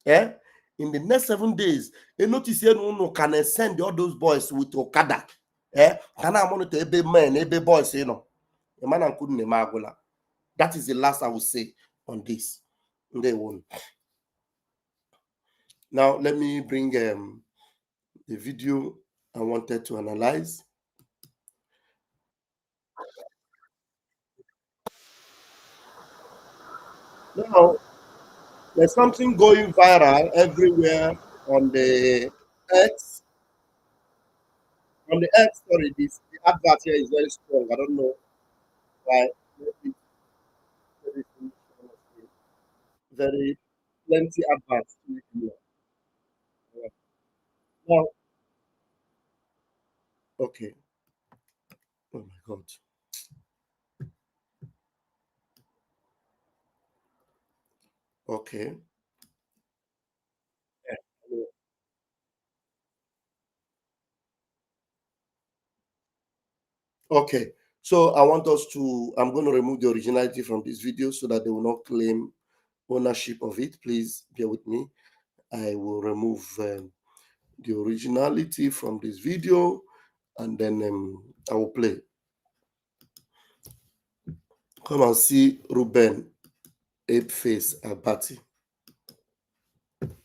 in the next 7 days, you notice you can send all those boys with Okada. Can I monitor every man, every boys, you know? A man and couldn't magola. That is the last I will say on this. They won. Now let me bring the video I wanted to analyze. Now there's something going viral everywhere on the X. On the X story, the advert here is very strong. I don't know why. Very plenty adverts. Now, okay. Oh my God. Okay. Okay. So I want us to, I'm going to remove the originality from this video so that they will not claim ownership of it. Please bear with me. I will remove the originality from this video and then I will play. Come and see Ruben Apeface Abati.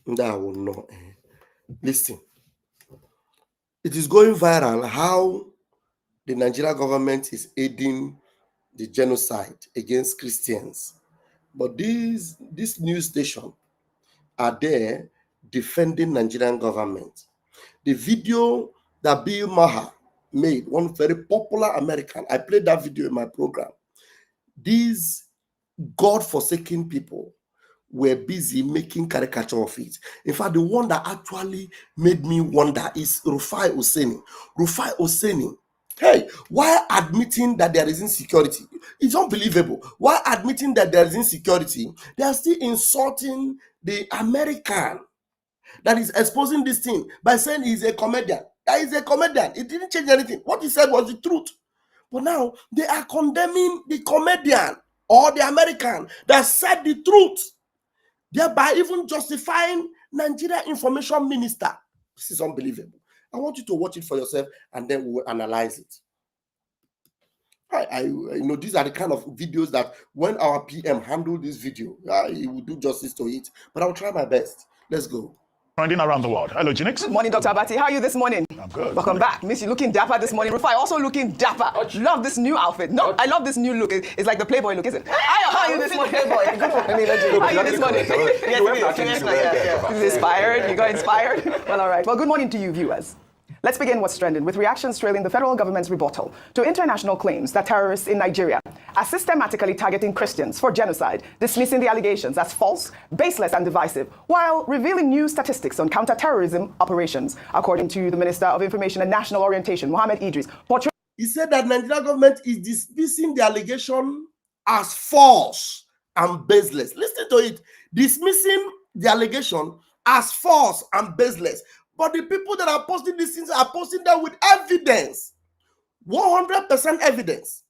That I will know. Listen. It is going viral how the Nigerian government is aiding the genocide against Christians. But this news station are there defending Nigerian government. The video that Bill Maher made, one very popular American, I played that video in my program. These God-forsaken people were busy making caricature of it. In fact, the one that actually made me wonder is Rufai Oseni. Rufai Oseni, hey, why admitting that there is insecurity? It's unbelievable. Why admitting that there is insecurity? They are still insulting the American that is exposing this thing by saying he's a comedian. That is a comedian. It didn't change anything. What he said was the truth. But now they are condemning the comedian or the American that said the truth, thereby even justifying Nigeria Information Minister. This is unbelievable. I want you to watch it for yourself and then we will analyze it. I know these are the kind of videos that when our PM handle this video, he will do justice to it. But I'll try my best. Let's go. Trending around the world. Hello, Jinx. Good morning, Dr. Abati. How are you this morning? I'm good. Welcome back. Miss, you looking dapper this morning. Rufai also looking dapper. Love this new outfit. No, I love this new look. It's like the Playboy look, isn't it? How are you this morning? How are you this morning? Yes, inspired. You got inspired? Well, all right. Well, good morning to you, viewers. Let's begin what's trending with reactions trailing the federal government's rebuttal to international claims that terrorists in Nigeria are systematically targeting Christians for genocide, dismissing the allegations as false, baseless, and divisive, while revealing new statistics on counter-terrorism operations, according to the Minister of Information and National Orientation, Mohammed Idris. He said that Nigerian government is dismissing the allegation as false and baseless. Listen to it. Dismissing the allegation as false and baseless. But the people that are posting these things are posting them with evidence, 100% evidence.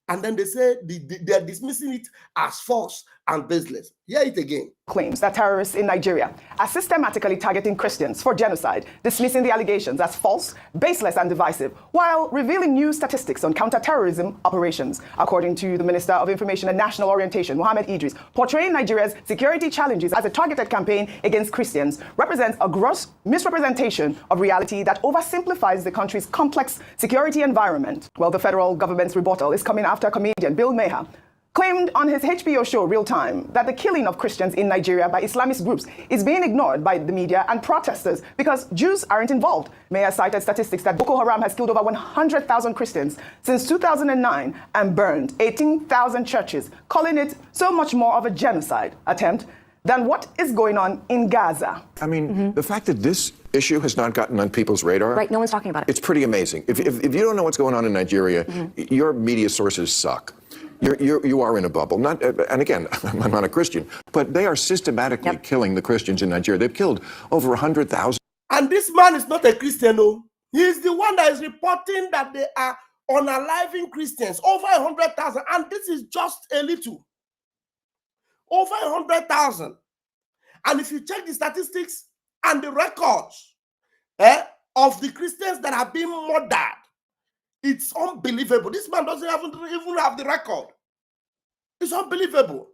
And then they say they are dismissing it as false and baseless. Hear it again. Claims that terrorists in Nigeria are systematically targeting Christians for genocide, dismissing the allegations as false, baseless, and divisive, while revealing new statistics on counter-terrorism operations, according to the Minister of Information and National Orientation, Mohammed Idris. Portraying Nigeria's security challenges as a targeted campaign against Christians represents a gross misrepresentation of reality that oversimplifies the country's complex security environment. Well, the federal government's rebuttal is coming after comedian Bill Maher claimed on his HBO show Real Time that the killing of Christians in Nigeria by Islamist groups is being ignored by the media and protesters because Jews aren't involved. Mayor cited statistics that Boko Haram has killed over 100,000 Christians since 2009 and burned 18,000 churches, calling it so much more of a genocide attempt than what is going on in Gaza. I mean, the fact that this issue has not gotten on people's radar. Right, no one's talking about it. It's pretty amazing. If you don't know what's going on in Nigeria, your media sources suck. You are in a bubble. Not, and again, I'm not a Christian, but they are systematically killing the Christians in Nigeria. They've killed over 100,000. And this man is not a Christian, no. He is the one that is reporting that they are unaliving Christians, over 100,000. And this is just a little. Over 100,000. And if you check the statistics and the records of the Christians that have been murdered, it's unbelievable. This man doesn't even have the record. It's unbelievable.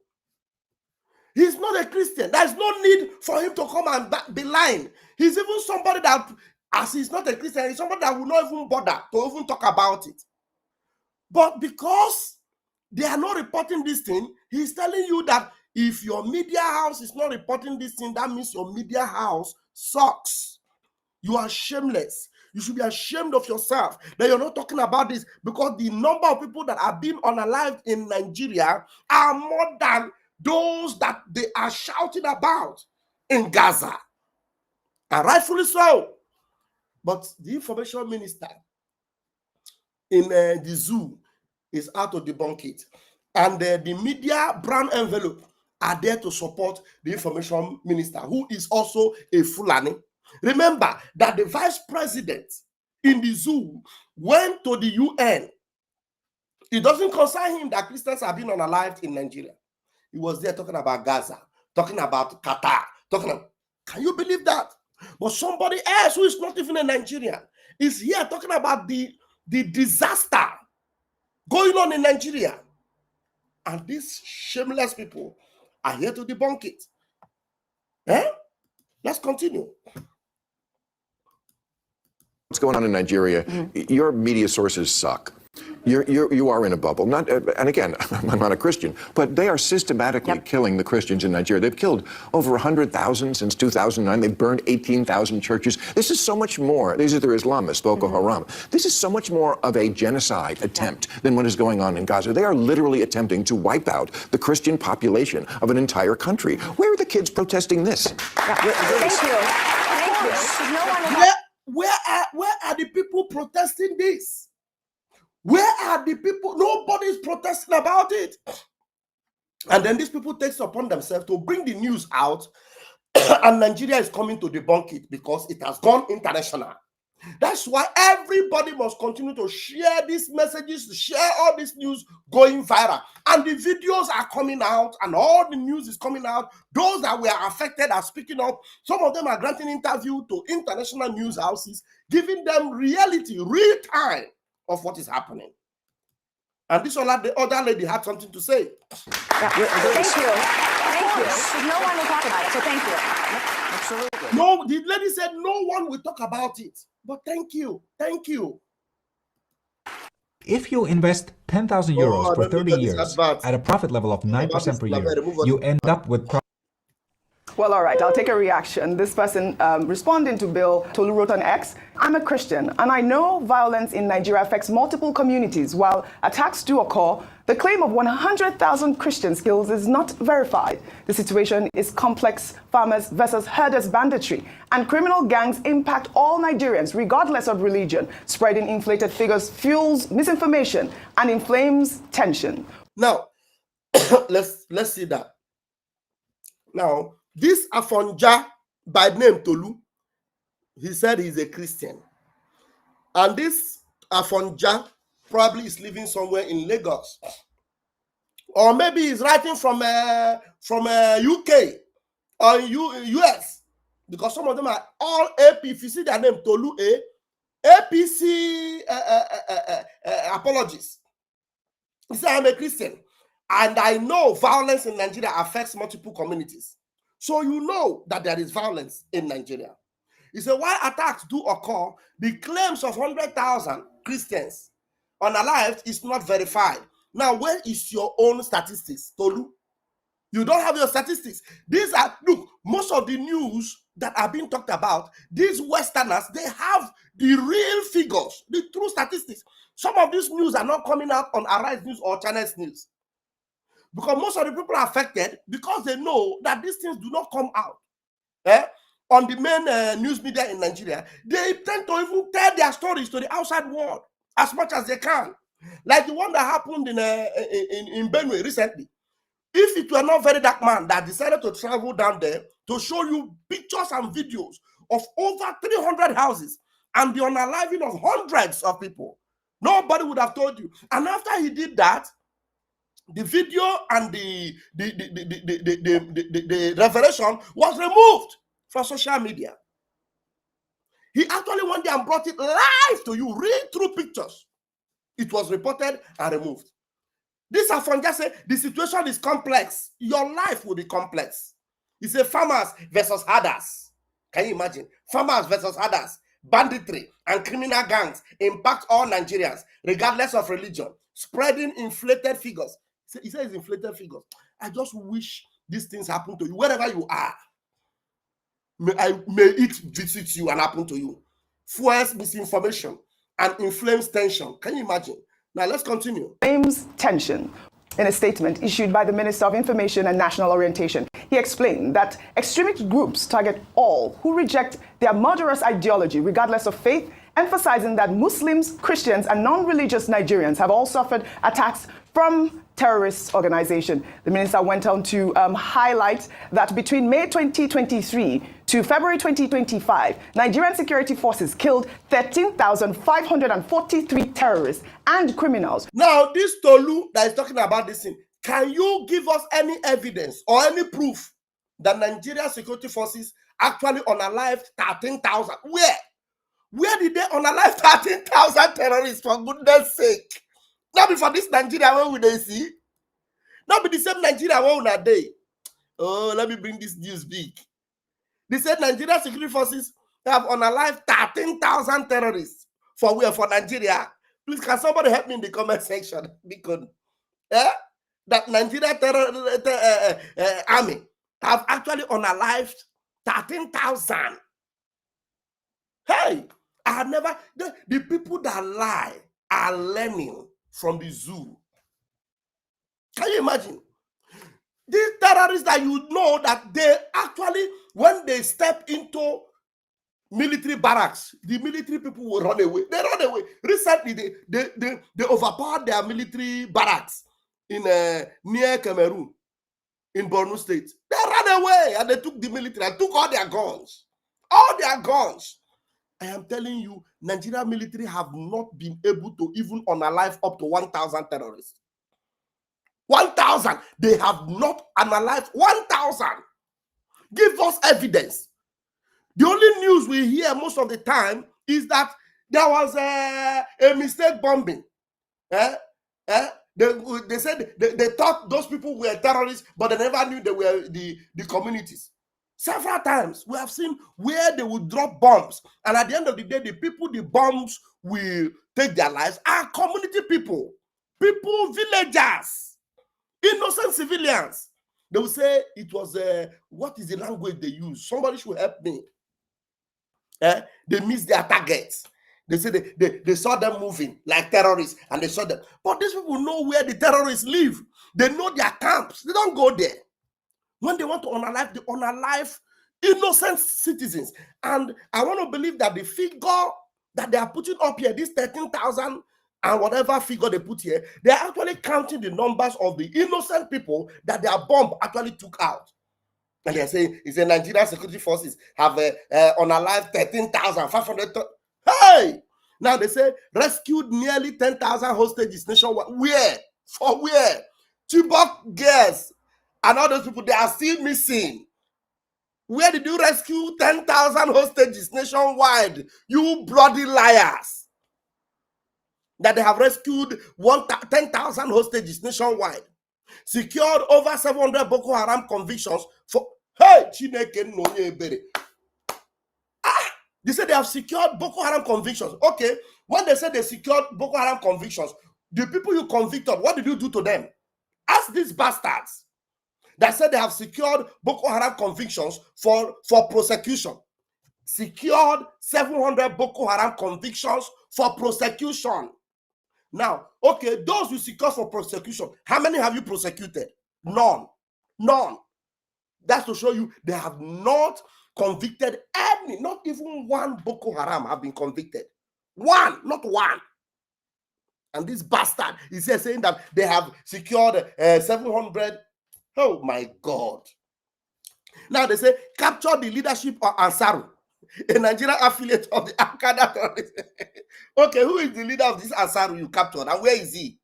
He's not a Christian. There's no need for him to come and be lying. He's even somebody that, as he's not a Christian, he's somebody that will not even bother to even talk about it. But because they are not reporting this thing, he's telling you that if your media house is not reporting this thing, that means your media house sucks. You are shameless. You should be ashamed of yourself that you're not talking about this, because the number of people that are being unalived in Nigeria are more than those that they are shouting about in Gaza. And rightfully so. But the information minister in the zoo is out to debunk it. And the media brown envelope are there to support the information minister, who is also a Fulani. Remember that the vice president in the zoo went to the UN. It doesn't concern him that Christians have been unalived in Nigeria. He was there talking about Gaza, talking about Qatar, can you believe that? But somebody else who is not even a Nigerian is here talking about the disaster going on in Nigeria. And these shameless people are here to debunk it. Let's continue. What's going on in Nigeria? Your media sources suck. You are in a bubble. Not, and again, I'm not a Christian, but they are systematically killing the Christians in Nigeria. They've killed over 100,000 since 2009. They've burned 18,000 churches. This is so much more. These are their Islamists, Boko Haram. This is so much more of a genocide attempt than what is going on in Gaza. They are literally attempting to wipe out the Christian population of an entire country. Where are the kids protesting this? Thank you. Where are the people protesting this? Where are the people? Nobody's protesting about it. And then these people take it upon themselves to bring the news out, and Nigeria is coming to debunk it because it has gone international. That's why everybody must continue to share these messages, to share all this news going viral. And the videos are coming out, and all the news is coming out. Those that were affected are speaking up. Some of them are granting interview to international news houses, giving them reality, real time of what is happening. And this the other lady had something to say. Thank you. No one will talk about it, so thank you. Absolutely. No, the lady said no one will talk about it. But thank you. If you invest 10,000 euros for 30 years at a profit level of 9% per year, you end up with Well, all right, I'll take a reaction. This person responding to Bill Tolu wrote on X, I'm a Christian, and I know violence in Nigeria affects multiple communities. While attacks do occur, the claim of 100,000 Christians killed is not verified. The situation is complex. Farmers versus herders banditry and criminal gangs impact all Nigerians, regardless of religion. Spreading inflated figures fuels misinformation and inflames tension. Now, let's see that. Now, this Afonja, by name Tolu, he said he's a Christian. And this Afonja probably is living somewhere in Lagos. Or maybe he's writing from UK or US. Because some of them are all AP. If you see their name, Tolu A, APC apologies. He said, I'm a Christian. And I know violence in Nigeria affects multiple communities. So you know that there is violence in Nigeria. He said, while attacks do occur, the claims of 100,000 Christians unalived is not verified. Now, where is your own statistics, Tolu? You don't have your statistics. These are, look, most of the news that are being talked about, these Westerners, they have the real figures, the true statistics. Some of these news are not coming out on Arise News or Channels News. Because most of the people are affected because they know that these things do not come out on the main news media in Nigeria. They tend to even tell their stories to the outside world as much as they can. Like the one that happened in Benue recently. If it were not very dark man that decided to travel down there to show you pictures and videos of over 300 houses and the unaliving of hundreds of people, nobody would have told you. And after he did that, the video and the revelation was removed from social media. He actually went there and brought it live to you, read through pictures. It was reported and removed. This Afonja said the situation is complex. Your life will be complex. He said farmers versus herders. Can you imagine? Farmers versus herders. Banditry and criminal gangs impact all Nigerians, regardless of religion, spreading inflated figures. He says inflated figures. I just wish these things happen to you wherever you are. May it visit you and happen to you. Fuels misinformation and inflames tension. Can you imagine? Now let's continue. Inflames tension. In a statement issued by the Minister of Information and National Orientation, he explained that extremist groups target all who reject their murderous ideology regardless of faith, emphasizing that Muslims, Christians, and non-religious Nigerians have all suffered attacks from terrorist organization. The minister went on to highlight that between May 2023 to February 2025, Nigerian security forces killed 13,543 terrorists and criminals. Now, this Tolu that is talking about this thing, can you give us any evidence or any proof that Nigerian security forces actually unalived 13,000? Where did they unalive 13,000 terrorists, for goodness sake? Not be for this Nigeria one they see. Not be the same Nigeria one a day. Oh, let me bring this news big. They said Nigerian security forces have unalived 13,000 terrorists. For where? For Nigeria. Please, can somebody help me in the comment section? Because that Nigeria army have actually unalived 13,000. Hey, I have never. The people that lie are learning from the zoo. Can you imagine? These terrorists that you know that they actually, when they step into military barracks, the military people will run away. They run away. Recently, they overpowered their military barracks in near Cameroon, in Borno State. They ran away and they took the military and took all their guns. All their guns. I am telling you, Nigerian military have not been able to even unalive up to 1,000 terrorists. 1,000. They have not unalived 1,000. Give us evidence. The only news we hear most of the time is that there was a mistake bombing. They said they thought those people were terrorists, but they never knew they were the communities. Several times we have seen where they would drop bombs, and at the end of the day, the people the bombs will take their lives are community people, villagers, innocent civilians. They will say it was what is the language they use? Somebody should help me. They missed their targets. They say they saw them moving like terrorists, and they saw them. But these people know where the terrorists live. They know their camps. They don't go there. When they want to unalive, they unalive innocent citizens. And I want to believe that the figure that they are putting up here, this 13,000 and whatever figure they put here, they are actually counting the numbers of the innocent people that their bomb actually took out. And they are saying, it's the Nigerian security forces have unalived 13,500. Hey! Now they say rescued nearly 10,000 hostages nationwide. Where? For where? Chibok girls and all those people, they are still missing. Where did you rescue 10,000 hostages nationwide? You bloody liars. That they have rescued 10,000 hostages nationwide. Secured over 700 Boko Haram convictions for... Hey! Chineke no yebere. They say they have secured Boko Haram convictions. Okay, when they say they secured Boko Haram convictions, the people you convicted, what did you do to them? Ask these bastards that said they have secured Boko Haram convictions for prosecution. Secured 700 Boko Haram convictions for prosecution. Now, okay, those you secure for prosecution, how many have you prosecuted? None. None. That's to show you they have not convicted any, not even one Boko Haram have been convicted. One, not one. And this bastard is here saying that they have secured 700. Oh my God. Now they say, capture the leadership of Ansaru, a Nigerian affiliate of the Al-Qaeda terrorists. Okay, who is the leader of this Ansaru you captured and where is he?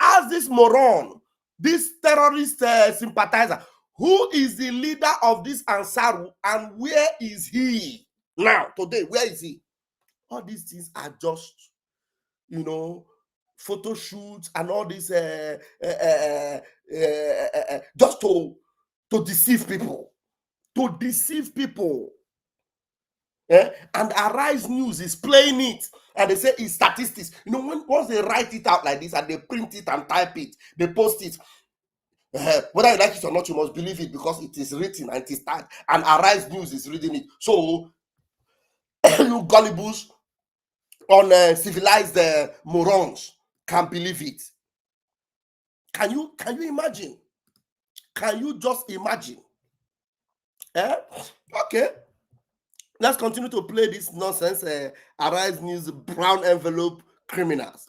Ask this moron, this terrorist sympathizer, who is the leader of this Ansaru and where is he? Now, today, where is he? All these things are just, you know, photo shoots and all this just to deceive people. To deceive people. Yeah? And Arise News is playing it. And they say it's statistics. You know, once they write it out like this and they print it and type it, they post it. Whether you like it or not, you must believe it because it is written and it is typed. And Arise News is reading it. So, you gullibles, uncivilized morons can believe it. Can you imagine? Can you just imagine? Okay. Let's continue to play this nonsense. Arise News brown envelope criminals.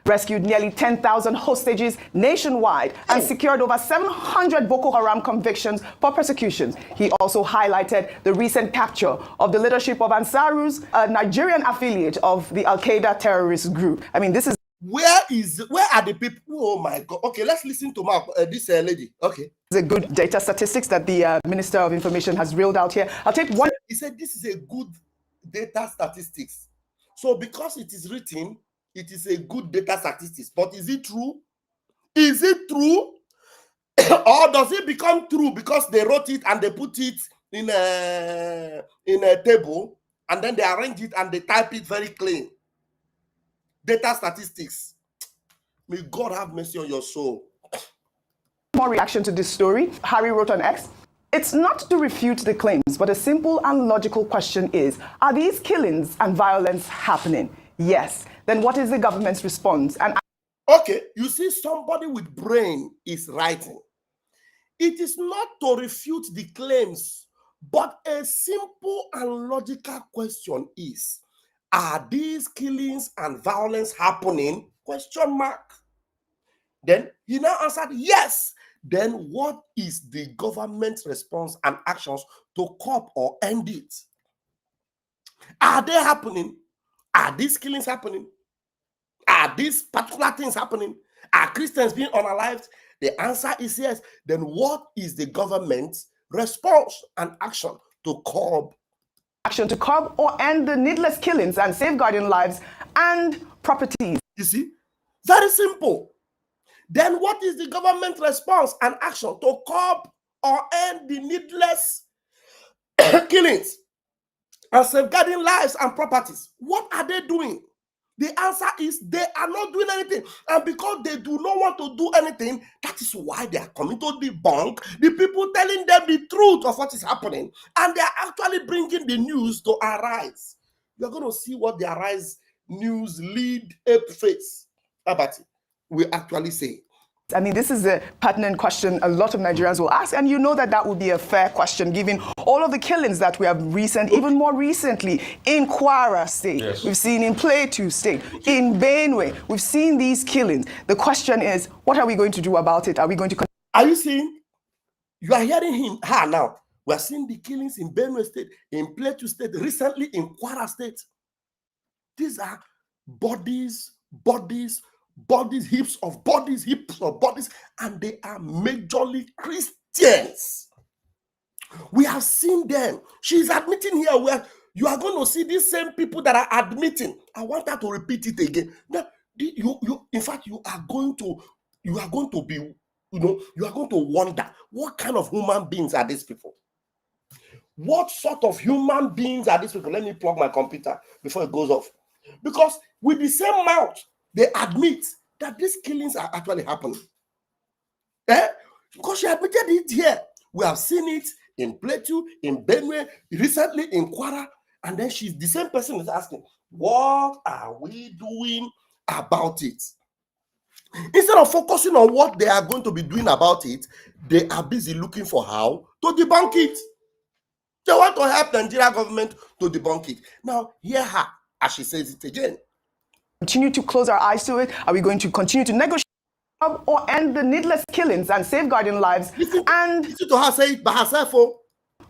Rescued nearly 10,000 hostages nationwide and secured over 700 Boko Haram convictions for persecutions. He also highlighted the recent capture of the leadership of Ansaru's Nigerian affiliate of the Al-Qaeda terrorist group. I mean, this is... Where are the people? Oh my God. Okay, let's listen to this lady. Okay. It's a good data statistics that the Minister of Information has reeled out here. I'll take one. He said this is a good data statistics. So because it is written, it is a good data statistics. But is it true? Is it true? Or does it become true because they wrote it and they put it in a table and then they arrange it and they type it very clean? Data statistics. May God have mercy on your soul. More reaction to this story. Harry wrote on X, it's not to refute the claims, but a simple and logical question is, are these killings and violence happening? Yes. Then what is the government's response? And okay, you see, somebody with brain is writing. It is not to refute the claims, but a simple and logical question is, are these killings and violence happening? Question mark. Then he now answered, yes. Then what is the government's response and actions to curb or end it? Are they happening? Are these killings happening? Are these particular things happening? Are Christians being unalived? The answer is yes. Then what is the government's response and action to curb? Action to curb or end the needless killings and safeguarding lives and properties. You see? Very simple. Then what is the government response and action to curb or end the needless killings and safeguarding lives and properties? What are they doing? The answer is they are not doing anything. And because they do not want to do anything, that is why they are coming to debunk the people telling them the truth of what is happening. And they are actually bringing the news to Arise. You're going to see what the Arise News lead ape face will actually say. I mean, this is a pertinent question a lot of Nigerians will ask, and you know that that would be a fair question given all of the killings that we have even more recently in Kwara State. Yes. We've seen in Plateau State, in Benue. We've seen these killings. The question is, what are we going to do about it? Are we going to... Are you seeing? You are hearing her now. We are seeing the killings in Benue State, in Plateau State, recently in Kwara State. These are bodies, hips of bodies, and they are majorly Christians. We have seen them. She's admitting here where you are going to see these same people that are admitting. I want her to repeat it again. Now, in fact, you are going to be, you are going to wonder what kind of human beings are these people? What sort of human beings are these people? Let me plug my computer before it goes off. Because with the same mouth, they admit that these killings are actually happening. Because she admitted it here. We have seen it in Plateau, in Benue, recently in Kwara, and then she's the same person is asking, what are we doing about it? Instead of focusing on what they are going to be doing about it, they are busy looking for how to debunk it. They want to help the Nigerian government to debunk it. Now, hear her as she says it again. continue to close our eyes to it? Are we going to continue to negotiate or end the needless killings and safeguarding lives and listen to her say it by herself?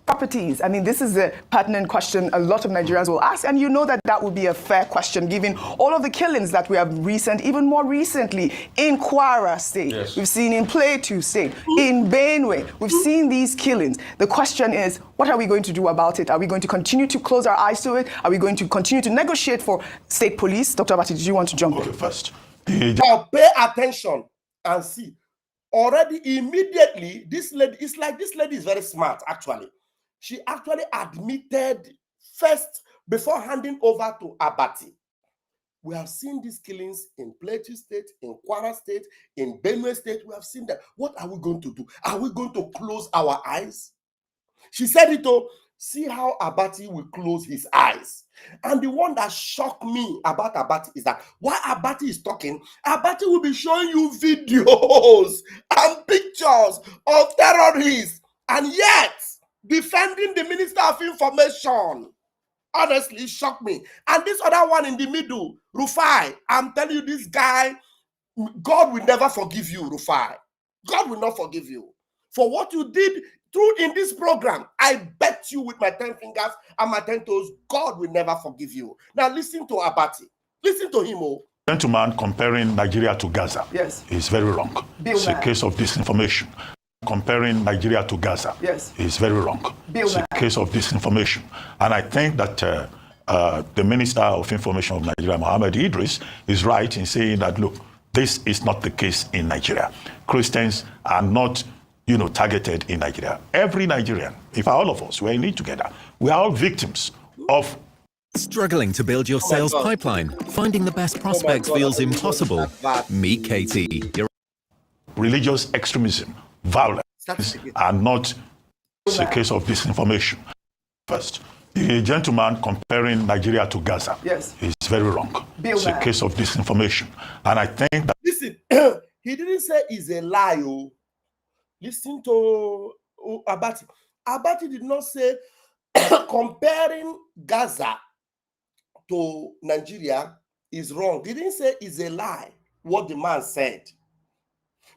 properties? I mean, this is a pertinent question a lot of Nigerians will ask, and you know that that would be a fair question given all of the killings that we have even more recently in Kwara State. Yes. We've seen in Plateau State, in Benue. We've seen these killings. The question is, what are we going to do about it? Are we going to continue to close our eyes to it? Are we going to continue to negotiate for state police? Dr. Abati, did you want to jump in? First. Now pay attention and see. Already immediately, this lady, it's like this lady is very smart, actually. She actually admitted first before handing over to Abati. We have seen these killings in Plateau State, in Kwara State, in Benue State. We have seen that. What are we going to do? Are we going to close our eyes? She said it all. See how Abati will close his eyes. And the one that shocked me about Abati is that while Abati is talking, Abati will be showing you videos and pictures of terrorists. And yet, defending the Minister of Information. Honestly, shocked me. And this other one in the middle, Rufai, I'm telling you, this guy, God will never forgive you, Rufai. God will not forgive you. For what you did in this program, I bet you with my 10 fingers and my 10 toes, God will never forgive you. Now listen to Abati. Listen to him. Gentleman comparing Nigeria to Gaza is very wrong. It's a case of disinformation. Comparing Nigeria to Gaza is very wrong. It's a case of disinformation. And I think that the Minister of Information of Nigeria, Mohammed Idris, is right in saying that, look, this is not the case in Nigeria. Christians are not, targeted in Nigeria. Every Nigerian, if all of us, we're in it together, we are all victims of... Struggling to build your sales pipeline? Finding the best prospects feels impossible? Meet Katie. Religious extremism, violence are not a case of disinformation. First, the gentleman comparing Nigeria to Gaza is very wrong. It's a case of disinformation. And I think that... Listen, he didn't say it's a lie. Listen to Abati. Abati did not say comparing Gaza to Nigeria is wrong. He didn't say it's a lie, what the man said.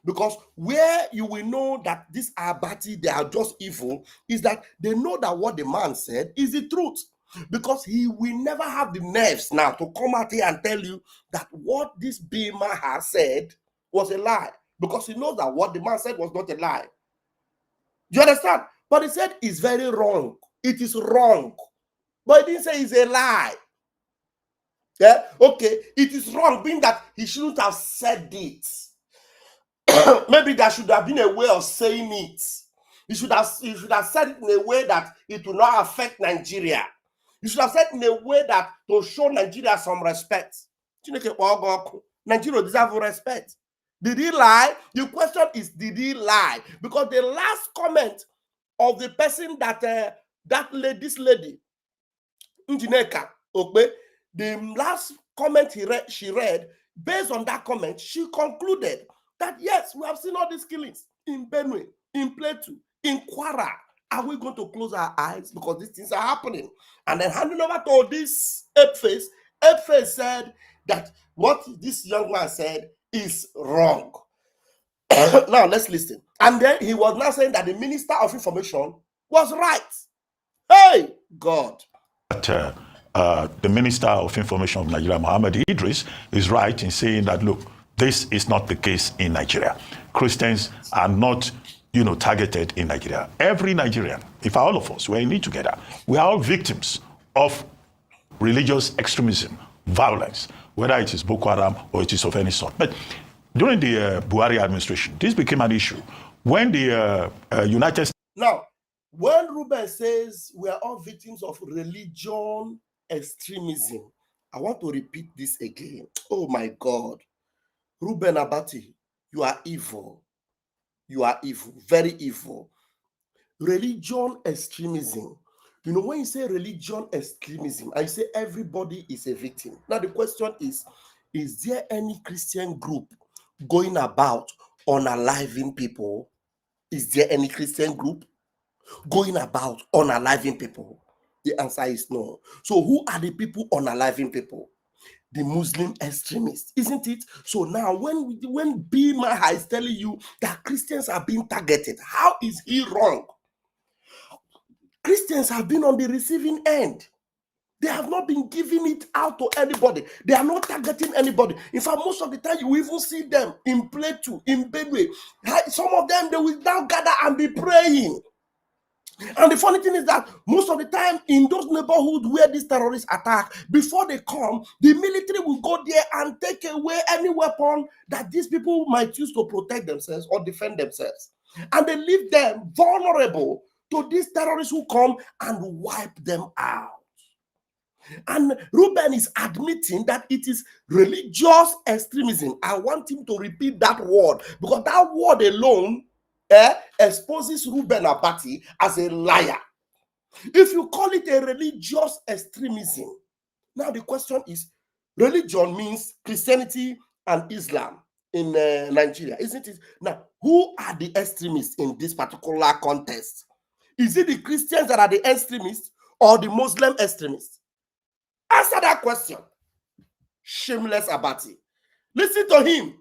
Because where you will know that this Abati, they are just evil, is that they know that what the man said is the truth. Because he will never have the nerves now to come out here and tell you that what this Bima has said was a lie. Because he knows that what the man said was not a lie. Do you understand? But he said it's very wrong. It is wrong. But he didn't say it's a lie. Yeah? Okay, it is wrong, being that he shouldn't have said it. Maybe there should have been a way of saying it. He should have said it in a way that it will not affect Nigeria. You should have said it in a way that to show Nigeria some respect. Nigeria deserves respect. Did he lie? The question is, did he lie? Because the last comment of the person that this lady, Njineka, okay, the last comment she read, based on that comment, she concluded that yes, we have seen all these killings in Benue, in Plateau, in Kwara. Are we going to close our eyes because these things are happening? And then handing over to this Apeface said that what this young man said is wrong. Now let's listen. And then he was now saying that the Minister of Information was right. Hey, God. But, the Minister of Information of Nigeria, Mohammed Idris, is right in saying that, look, this is not the case in Nigeria. Christians are not, targeted in Nigeria. Every Nigerian, if all of us, we're in it together, we are all victims of religious extremism, violence, whether it is Boko Haram or it is of any sort. But during the Buhari administration, this became an issue. When the United States... Now, when Ruben says we are all victims of religion extremism, I want to repeat this again. Oh my God. Ruben Abati, you are evil. You are evil, very evil. Religion extremism. When you say religion extremism, I say everybody is a victim. Now the question is there any Christian group going about unaliving people? Is there any Christian group going about unaliving people? The answer is no. So who are the people unaliving people? the Muslim extremists, isn't it? So now when B. Maha is telling you that Christians are being targeted, how is he wrong? Christians have been on the receiving end. They have not been giving it out to anybody. They are not targeting anybody. In fact, most of the time, you even see them in Plateau, in Benue. Some of them, they will now gather and be praying. And the funny thing is that most of the time, in those neighborhoods where these terrorists attack, before they come, the military will go there and take away any weapon that these people might use to protect themselves or defend themselves. And they leave them vulnerable to these terrorists who come and wipe them out. And Reuben is admitting that it is religious extremism. I want him to repeat that word because that word alone exposes Reuben Abati as a liar. If you call it a religious extremism, now the question is, religion means Christianity and Islam in Nigeria, isn't it? Now, who are the extremists in this particular context? Is it the Christians that are the extremists or the Muslim extremists? Answer that question. Shameless Abati. Listen to him.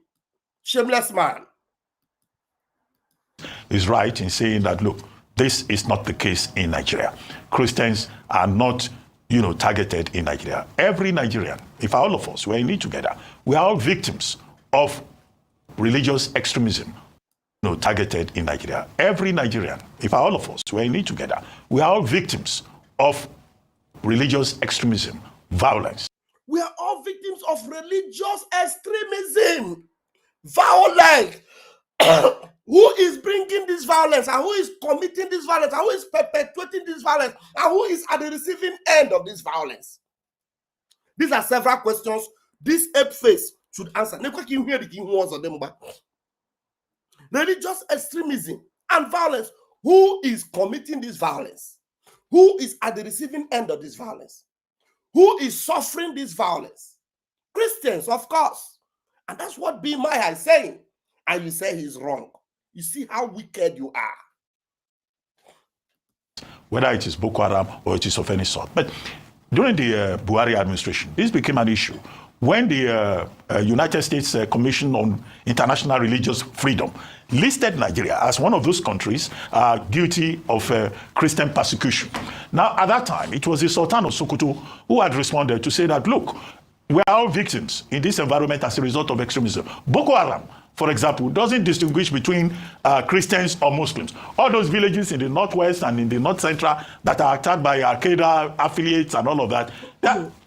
Shameless man. Is right in saying that, look, this is not the case in Nigeria. Christians are not, targeted in Nigeria. Every Nigerian, if all of us were in it together, we are all victims of religious extremism, targeted in Nigeria. Every Nigerian, if all of us were in it together, we are all victims of religious extremism, violence. We are all victims of religious extremism, violence. Who is bringing this violence and who is committing this violence and who is perpetuating this violence and who is at the receiving end of this violence? These are several questions this ape face should answer. Religious extremism and violence. Who is committing this violence? Who is at the receiving end of this violence? Who is suffering this violence? Christians, of course. And that's what B. Maya is saying. And you say he's wrong. You see how wicked you are. Whether it is Boko Haram or it is of any sort. But during the Buhari administration, this became an issue. When the United States Commission on International Religious Freedom listed Nigeria as one of those countries guilty of Christian persecution. Now, at that time, it was the Sultan of Sokoto who had responded to say that, look, we are all victims in this environment as a result of extremism. Boko Haram, for example, doesn't distinguish between Christians or Muslims. All those villages in the northwest and in the north central that are attacked by Al-Qaeda affiliates and all of that,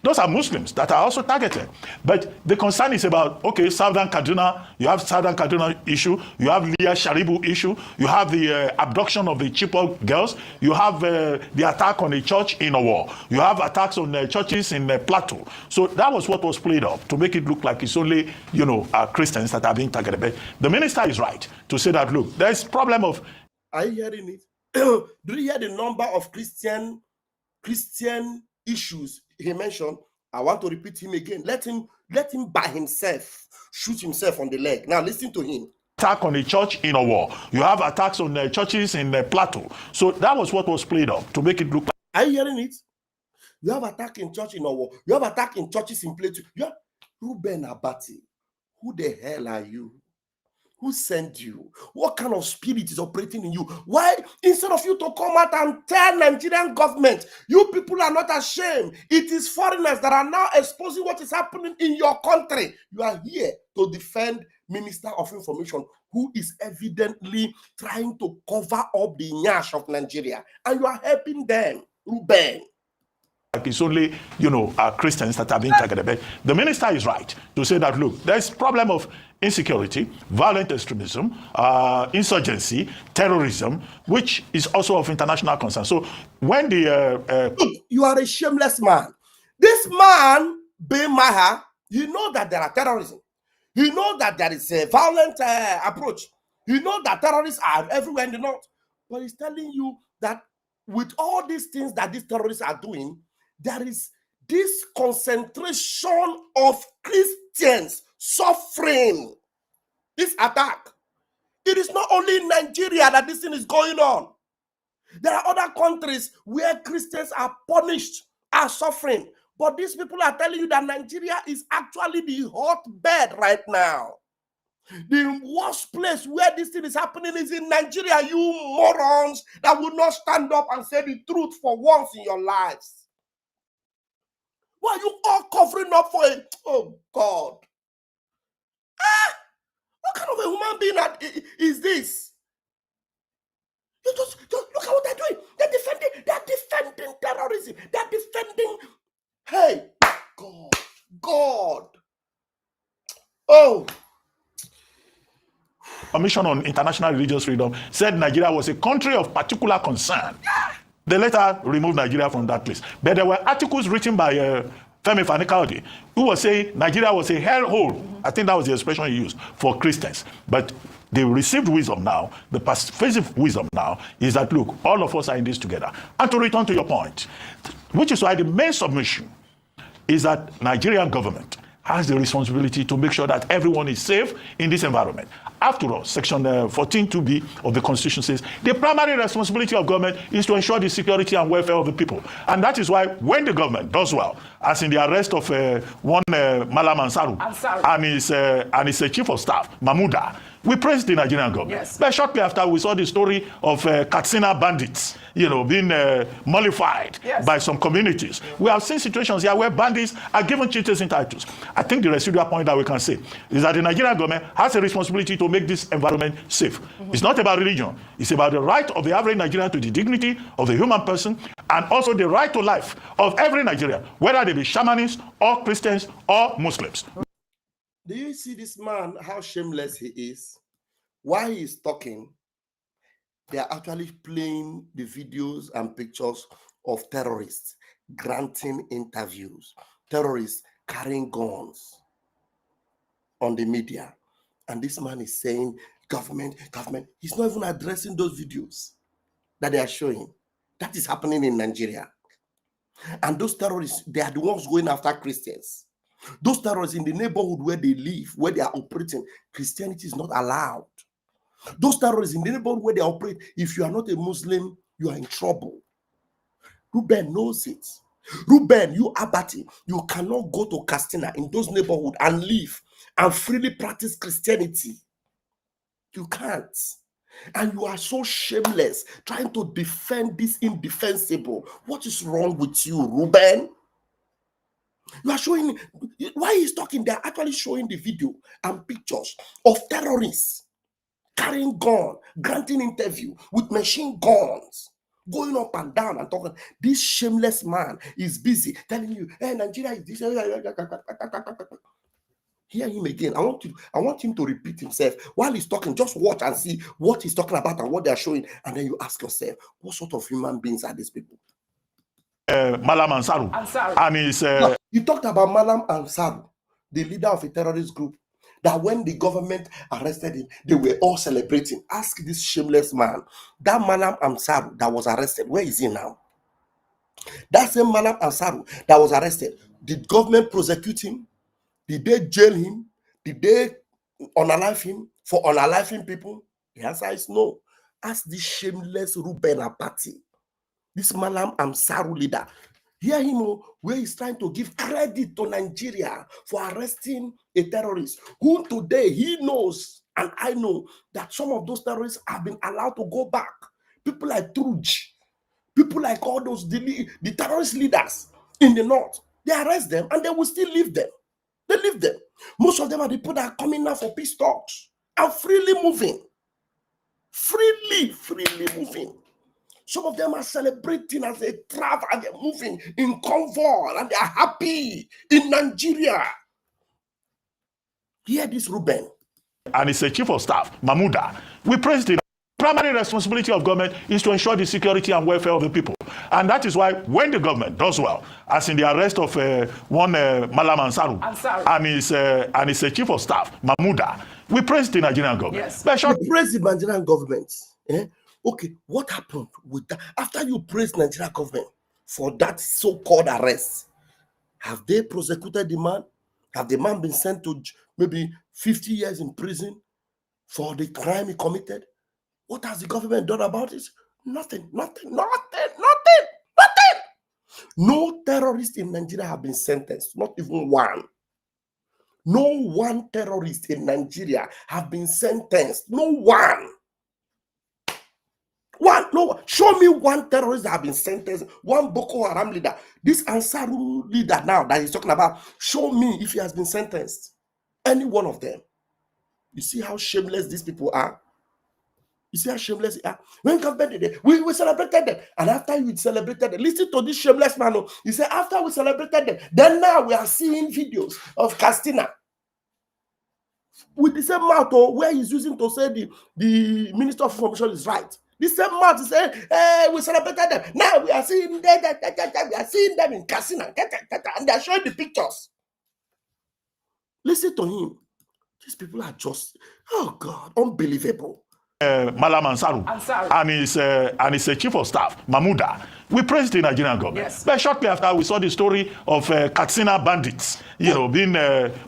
those are Muslims that are also targeted. But the concern is about, okay, Southern Kaduna, you have Southern Kaduna issue, you have Leah Sharibu issue, you have the abduction of the Chibok girls, you have the attack on a church in Owo, you have attacks on churches in Plateau. So that was what was played up to make it look like it's only, Christians that are being targeted. But the minister is right to say that, look, there's problem of... Are you hearing it? Do you hear the number of Christian issues he mentioned? I want to repeat him again. Let him by himself shoot himself on the leg. Now listen to him. Attack on a church in Owo. You have attacks on churches in Plateau. So that was what was played up to make it look like... Are you hearing it? You have attack in church in Owo. You have attack in churches in Plateau. You have Reuben Abati. Who the hell are you? Who sent you? What kind of spirit is operating in you? Why, instead of you to come out and tell Nigerian government, you people are not ashamed. It is foreigners that are now exposing what is happening in your country. You are here to defend Minister of Information, who is evidently trying to cover up the nyash of Nigeria. And you are helping them, Reuben. It's only, Christians that are being targeted. But the minister is right to say that, look, there's problem of insecurity, violent extremism, insurgency, terrorism, which is also of international concern. So when the... Look, you are a shameless man. This man, Ben Maha, you know that there are terrorism. You know that there is a violent approach. You know that terrorists are everywhere in the north. But he's telling you that with all these things that these terrorists are doing, there is this concentration of Christians suffering this attack. It is not only in Nigeria that this thing is going on. There are other countries where Christians are punished, are suffering. But these people are telling you that Nigeria is actually the hotbed right now. The worst place where this thing is happening is in Nigeria, you morons that will not stand up and say the truth for once in your lives. Why are you all covering up for it? Oh, God. What kind of a human being is this? You just look at what they're doing. They're defending terrorism. They're defending. Hey, God. Oh. Commission on International Religious Freedom said Nigeria was a country of particular concern. They later removed Nigeria from that list. But there were articles written by Femi Fani-Kayode, who was saying Nigeria was a hellhole. I think that was the expression he used for Christians. But they received wisdom now. The persuasive wisdom now is that, look, all of us are in this together. And to return to your point, which is why the main submission is that Nigerian government has the responsibility to make sure that everyone is safe in this environment. After all, Section 14(2)b of the Constitution says the primary responsibility of government is to ensure the security and welfare of the people. And that is why when the government does well, as in the arrest of one Malam Ansaru and his chief of staff, Mahmouda, we praised the Nigerian government. Yes. But shortly after, we saw the story of Katsina bandits, being mollified by some communities. We have seen situations here where bandits are given chieftains in titles. I think the residual point that we can say is that the Nigerian government has a responsibility to make this environment safe. It's not about religion. It's about the right of the average Nigerian to the dignity of the human person, and also the right to life of every Nigerian, whether they be shamanists or Christians or Muslims. Do you see this man, how shameless he is? While he's talking, they are actually playing the videos and pictures of terrorists granting interviews, terrorists carrying guns on the media. And this man is saying, government. He's not even addressing those videos that they are showing. That is happening in Nigeria. And those terrorists, they are the ones going after Christians. Those terrorists in the neighborhood where they live, where they are operating, Christianity is not allowed. Those terrorists in the neighborhood where they operate, if you are not a Muslim, you are in trouble. Ruben knows it. Ruben, you Abati, you cannot go to Castina in those neighborhoods and live and freely practice Christianity. You can't. And you are so shameless trying to defend this indefensible. What is wrong with you, Ruben? You are showing, while he's talking, they're actually showing the video and pictures of terrorists carrying guns, granting interview with machine guns, going up and down and talking. This shameless man is busy telling you, hey, Nigeria is this. Hear him again. I want him to repeat himself while he's talking. Just watch and see what he's talking about and what they're showing, and then you ask yourself, what sort of human beings are these people? Malam Ansaru. And he's you talked about Malam Ansaru, the leader of a terrorist group, that when the government arrested him, they were all celebrating. Ask this shameless man, that Malam Ansaru that was arrested, where is he now? That same Malam Ansaru that was arrested, did government prosecute him? Did they jail him? Did they unalive him for unaliving people? The answer is no. Ask this shameless Ruben Apati, this Malam Ansaru leader. Hear him where he's trying to give credit to Nigeria for arresting a terrorist who today he knows, and I know, that some of those terrorists have been allowed to go back. People like Truj, people like all those the terrorist leaders in the north, they arrest them and they will still leave them. They leave them. Most of them are the people that are coming now for peace talks and freely moving. Freely moving. Some of them are celebrating as they travel and they're moving in convoy and they're happy in Nigeria. Hear this, Ruben. And it's a chief of staff, Mahmouda. We praised it. Primary responsibility of government is to ensure the security and welfare of the people. And that is why when the government does well, as in the arrest of one Malam Ansaru and his chief of staff, Mahmouda, we praise the Nigerian government. Yes. We praise the Nigerian government. Okay, what happened with that? After you praise Nigerian government for that so-called arrest, have they prosecuted the man? Have the man been sent to maybe 50 years in prison for the crime he committed? What has the government done about it? Nothing. No terrorist in Nigeria have been sentenced, not even one. No one terrorist in Nigeria have been sentenced. No one. No. Show me one terrorist that have been sentenced. One Boko Haram leader. This Ansaru leader now that he's talking about. Show me if he has been sentenced. Any one of them. You see how shameless these people are? You see how shameless they are? When government did it, we celebrated them. And after we celebrated them, listen to this shameless man. He said, after we celebrated them, then now we are seeing videos of Castina with the same mouth where he's using to say the Minister of Information is right. The same mouth is saying, hey, we celebrated them. Now we are seeing them, we are seeing them in Castina, and they are showing the pictures. Listen to him. These people are just, oh God, unbelievable. Malam Ansaru and his chief of staff, Mahmouda. We praised the Nigerian government. Yes. But shortly after, we saw the story of Katsina bandits, being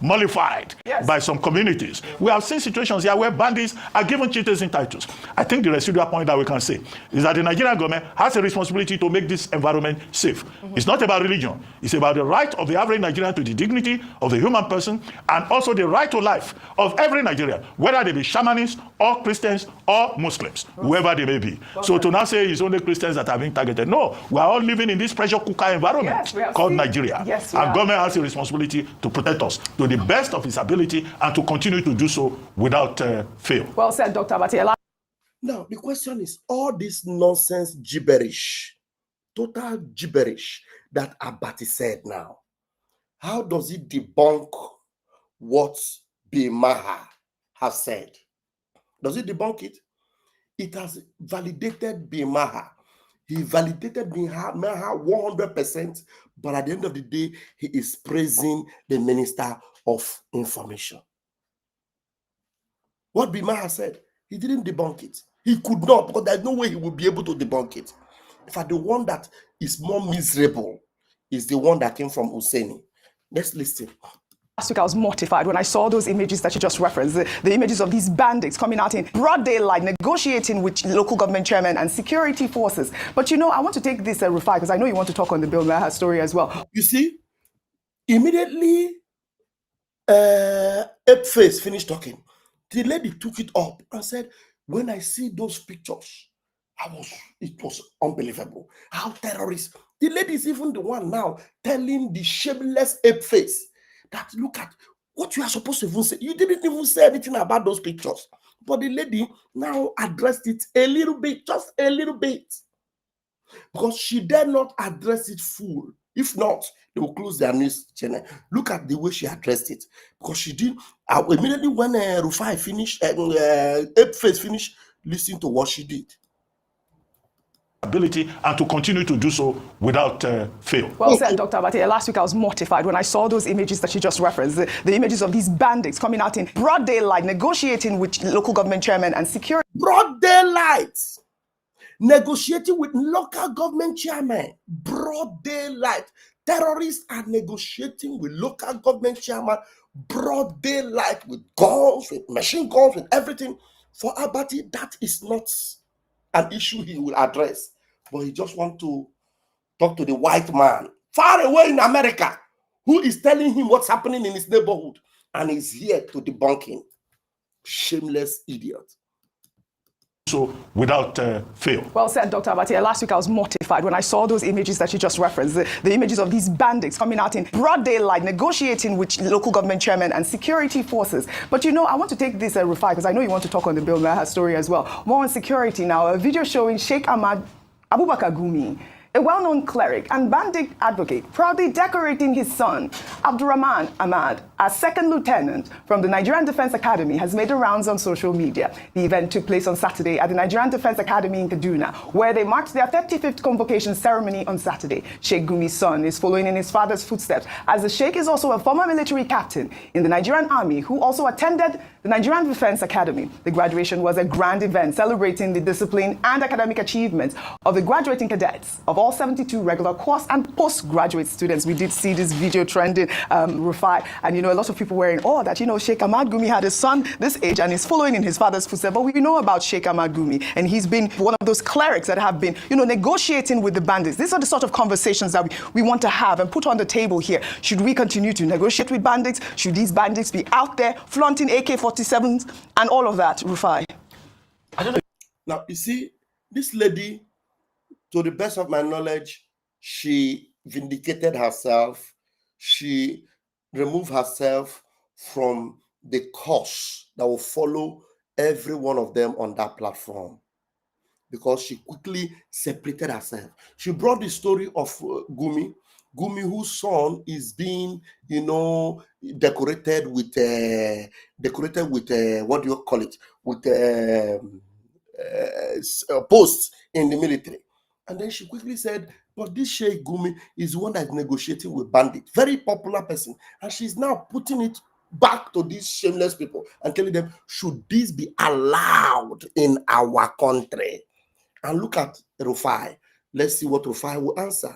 mollified by some communities. We have seen situations here where bandits are given citizen titles. I think the residual point that we can say is that the Nigerian government has a responsibility to make this environment safe. It's not about religion. It's about the right of the average Nigerian to the dignity of the human person, and also the right to life of every Nigerian, whether they be shamanists or Christians or Muslims, whoever they may be. So to now say it's only Christians that are being targeted, no, we are all living in this pressure cooker environment called Nigeria. Yes, and government has a responsibility to protect us to the best of its ability and to continue to do so without fail. Well said, Dr. Abati. Now, the question is, all this nonsense gibberish, total gibberish that Abati said now, how does it debunk what Bimaha has said? Does it debunk it? It has validated Bimaha. He validated Bimaha 100%, but at the end of the day, he is praising the Minister of Information. What Bimaha said, he didn't debunk it. He could not, because there's no way he would be able to debunk it. In fact, the one that is more miserable is the one that came from Husseini. Let's listen. Last week, I was mortified when I saw those images that you just referenced, the images of these bandits coming out in broad daylight, negotiating with local government chairmen and security forces. But I want to take this, Rufai, because I know you want to talk on the Bill Maher story as well. You see, immediately, Apeface finished talking. The lady took it up and said, when I see those pictures, it was unbelievable. How terrorists, the lady is even the one now telling the shameless Apeface that look at what you are supposed to even say. You didn't even say anything about those pictures. But the lady now addressed it a little bit, just a little bit. Because she dare not address it full. If not, they will close their news channel. Look at the way she addressed it. Because she did, immediately when Rufai finished, Apeface finished, listen to what she did. Ability and to continue to do so without fail. Well said, Dr. Abati. Last week, I was mortified when I saw those images that you just referenced, the images of these bandits coming out in broad daylight, negotiating with local government chairmen and security. Broad daylight, negotiating with local government chairmen. Broad daylight. Terrorists are negotiating with local government chairmen. Broad daylight, with guns, with machine guns, with everything. For Abati, that is not an issue he will address, but he just wants to talk to the white man far away in America who is telling him what's happening in his neighborhood, and he's here to debunk him. Shameless idiot. So without fail. Well said, Dr. Abati. Last week, I was mortified when I saw those images that you just referenced, the images of these bandits coming out in broad daylight, negotiating with local government chairmen and security forces. But I want to take this, Rufai, because I know you want to talk on the Bill Maher story as well. More on security now. A video showing Sheikh Ahmad Abubakar Gumi, a well-known cleric and bandit advocate, proudly decorating his son, Abdurrahman Ahmad, as second lieutenant from the Nigerian Defense Academy, has made the rounds on social media. The event took place on Saturday at the Nigerian Defense Academy in Kaduna, where they marked their 35th convocation ceremony on Saturday. Sheikh Gumi's son is following in his father's footsteps, as the Sheikh is also a former military captain in the Nigerian Army who also attended the Nigerian Defense Academy. The graduation was a grand event celebrating the discipline and academic achievements of the graduating cadets of all 72 regular course and postgraduate students. We did see this video trending, Rufai, and a lot of people were in awe that, Sheikh Ahmad Gumi had a son this age and is following in his father's footsteps. But we know about Sheikh Ahmad Gumi, and he's been one of those clerics that have been, negotiating with the bandits. These are the sort of conversations that we want to have and put on the table here. Should we continue to negotiate with bandits? Should these bandits be out there flaunting AK-47s and all of that, Rufai? I don't know. Now, you see, this lady, to the best of my knowledge, she vindicated herself. She removed herself from the course that will follow every one of them on that platform, because she quickly separated herself. She brought the story of Gumi, whose son is being, decorated with what do you call it? With posts in the military. And then she quickly said, but this Sheikh Gumi is one that's negotiating with bandits. Very popular person. And she's now putting it back to these shameless people and telling them, should this be allowed in our country? And look at Rufai. Let's see what Rufai will answer.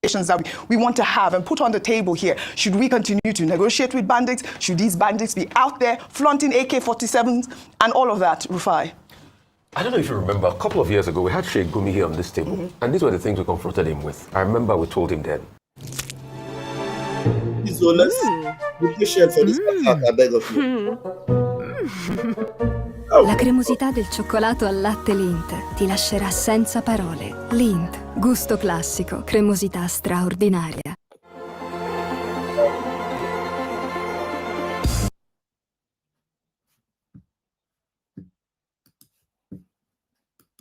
That we want to have and put on the table here. Should we continue to negotiate with bandits? Should these bandits be out there flaunting AK-47s and all of that, Rufai? I don't know if you remember, a couple of years ago, we had Sheikh Gumi here on this table, and these were the things we confronted him with. I remember we told him then. So let's be patient for this attack, I beg of you. La cremosità del cioccolato al latte Lindt ti lascerà senza parole. Lindt, gusto classico, cremosità straordinaria.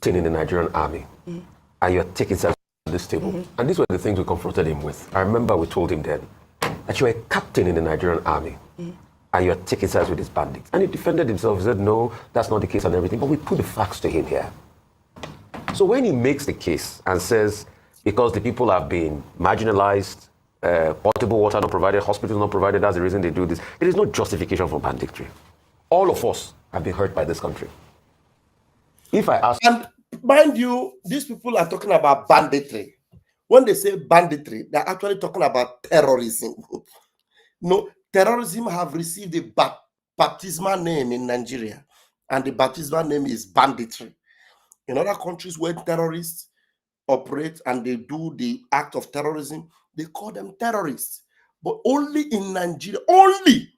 In the Nigerian army, and you're taking sides at this table. And these were the things we confronted him with. I remember we told him then that you're a captain in the Nigerian army, and you're taking sides with these bandits. And he defended himself. He said, no, that's not the case and everything. But we put the facts to him here. So when he makes the case and says, because the people have been marginalized, potable water not provided, hospitals not provided, that's the reason they do this, it is no justification for banditry. All of us have been hurt by this country. If I ask... And mind you, these people are talking about banditry. When they say banditry, they're actually talking about terrorism. No, terrorism have received a baptismal name in Nigeria, and the baptismal name is banditry. In other countries where terrorists operate and they do the act of terrorism, they call them terrorists. But only in Nigeria, only.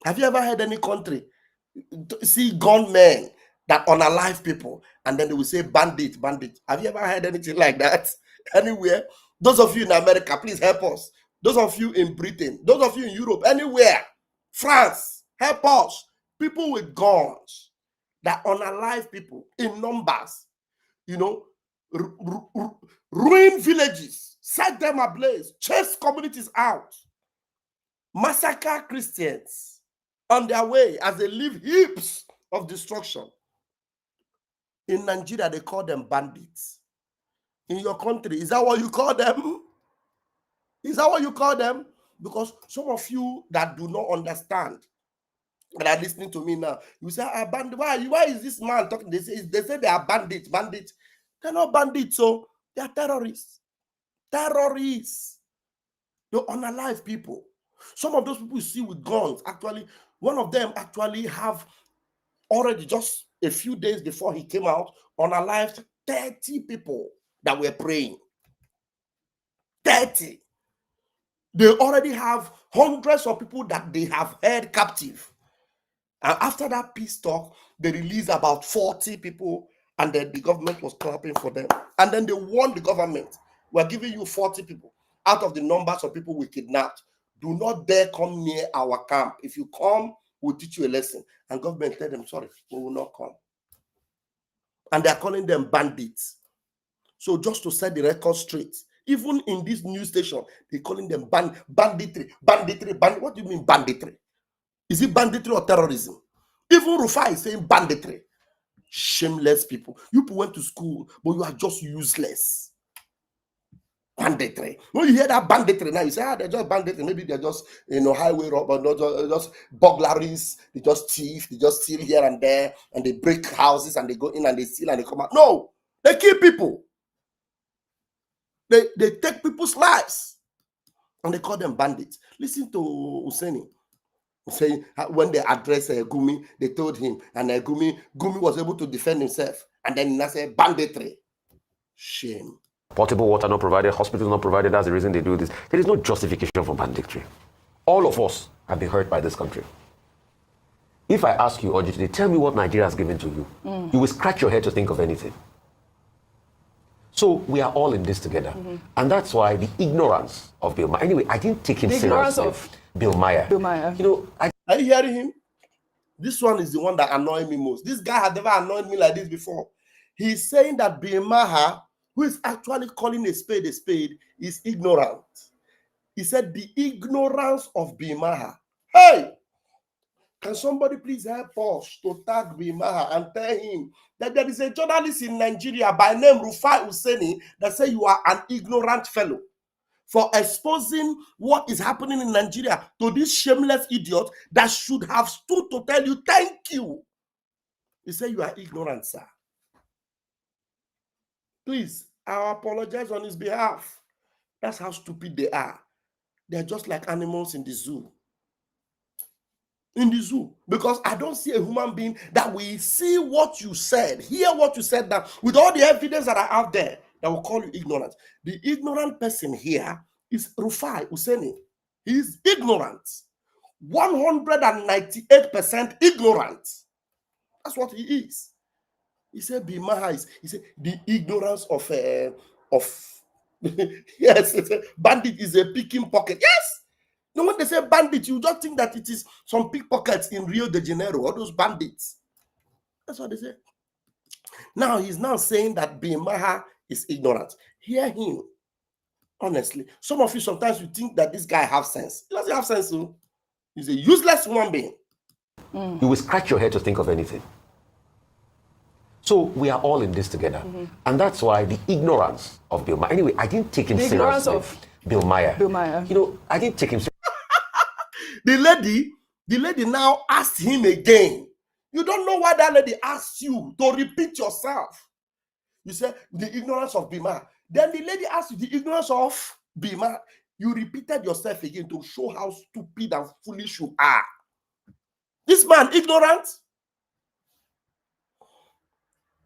Have you ever heard any country see gunmen that unalive people, and then they will say bandit, bandit? Have you ever heard anything like that anywhere? Those of you in America, please help us. Those of you in Britain, those of you in Europe, anywhere, France, help us. People with guns that unalive people in numbers, ruin villages, set them ablaze, chase communities out, massacre Christians on their way as they leave heaps of destruction. In Nigeria, they call them bandits. In your country, is that what you call them? Is that what you call them? Because some of you that do not understand, that are listening to me now, you say, bandit, why is this man talking? They say they are bandits. Bandits. They're not bandits, so they are terrorists. Terrorists. They unalive people. Some of those people you see with guns, actually, one of them actually have already, just a few days before he came out, unalived 30 people that were praying. 30. They already have hundreds of people that they have held captive. And after that peace talk, they released about 40 people, and then the government was clapping for them. And then they warned the government, we're giving you 40 people out of the numbers of people we kidnapped. Do not dare come near our camp. If you come, we'll teach you a lesson. And government tell them, sorry, we will not come. And they're calling them bandits. So just to set the record straight, even in this news station, they're calling them banditry. What do you mean banditry? Is it banditry or terrorism? Even Rufai is saying banditry. Shameless people. You people went to school, but you are just useless. Banditry. When you hear that banditry now, you say, they're just banditry. Maybe they're just, highway robber, not just burglaries. They just thief. They just steal here and there, and they break houses, and they go in and they steal and they come out. No, they kill people. They take people's lives, and they call them bandits. Listen to Husseini. Saying when they addressed Gumi, they told him, and Gumi was able to defend himself. And then I said banditry. Shame. Portable water not provided, hospitals not provided. That's the reason they do this. There is no justification for banditry. All of us have been hurt by this country. If I ask you, Oji, tell me what Nigeria has given to you, you will scratch your head to think of anything. So we are all in this together. And that's why the ignorance of Bill Meyer. Anyway, I didn't take him seriously. The ignorance of Bill Meyer. Bill Meyer. You know, are you hearing him? This one is the one that annoyed me most. This guy had never annoyed me like this before. He's saying that Bill Meyer, who is actually calling a spade, is ignorant. He said the ignorance of Bill Meyer. Hey! Can somebody please help us to tag Bill Meyer and tell him that there is a journalist in Nigeria by name Rufai Hussaini that say you are an ignorant fellow for exposing what is happening in Nigeria to this shameless idiot that should have stood to tell you thank you. He said you are ignorant, sir. Please, I apologize on his behalf. That's how stupid they are. They're just like animals in the zoo. In the zoo, because I don't see a human being that will see what you said, hear what you said, that with all the evidence that are out there, that will call you ignorant. The ignorant person here is Rufai Hussaini. He is ignorant. 198% ignorant. That's what he is. He said, he said, the ignorance of yes, bandit is a picking pocket. Yes. No, when they say bandit, you just think that it is some pickpockets in Rio de Janeiro, or those bandits. That's what they say. Now he's now saying that Bill Meyer is ignorant. Hear him. Honestly, some of you sometimes you think that this guy has sense. He doesn't have sense. So he's a useless human being. You will scratch your head to think of anything. So we are all in this together. And that's why the ignorance of Bill Meyer. Anyway, I didn't take him seriously. The ignorance of Bill Meyer. Bill Meyer. You know, I didn't take him seriously. The lady now asked him again. You don't know why that lady asked you to repeat yourself. You said the ignorance of Bill Meyer. Then the lady asked you the ignorance of Bill Meyer. You repeated yourself again to show how stupid and foolish you are. This man ignorant.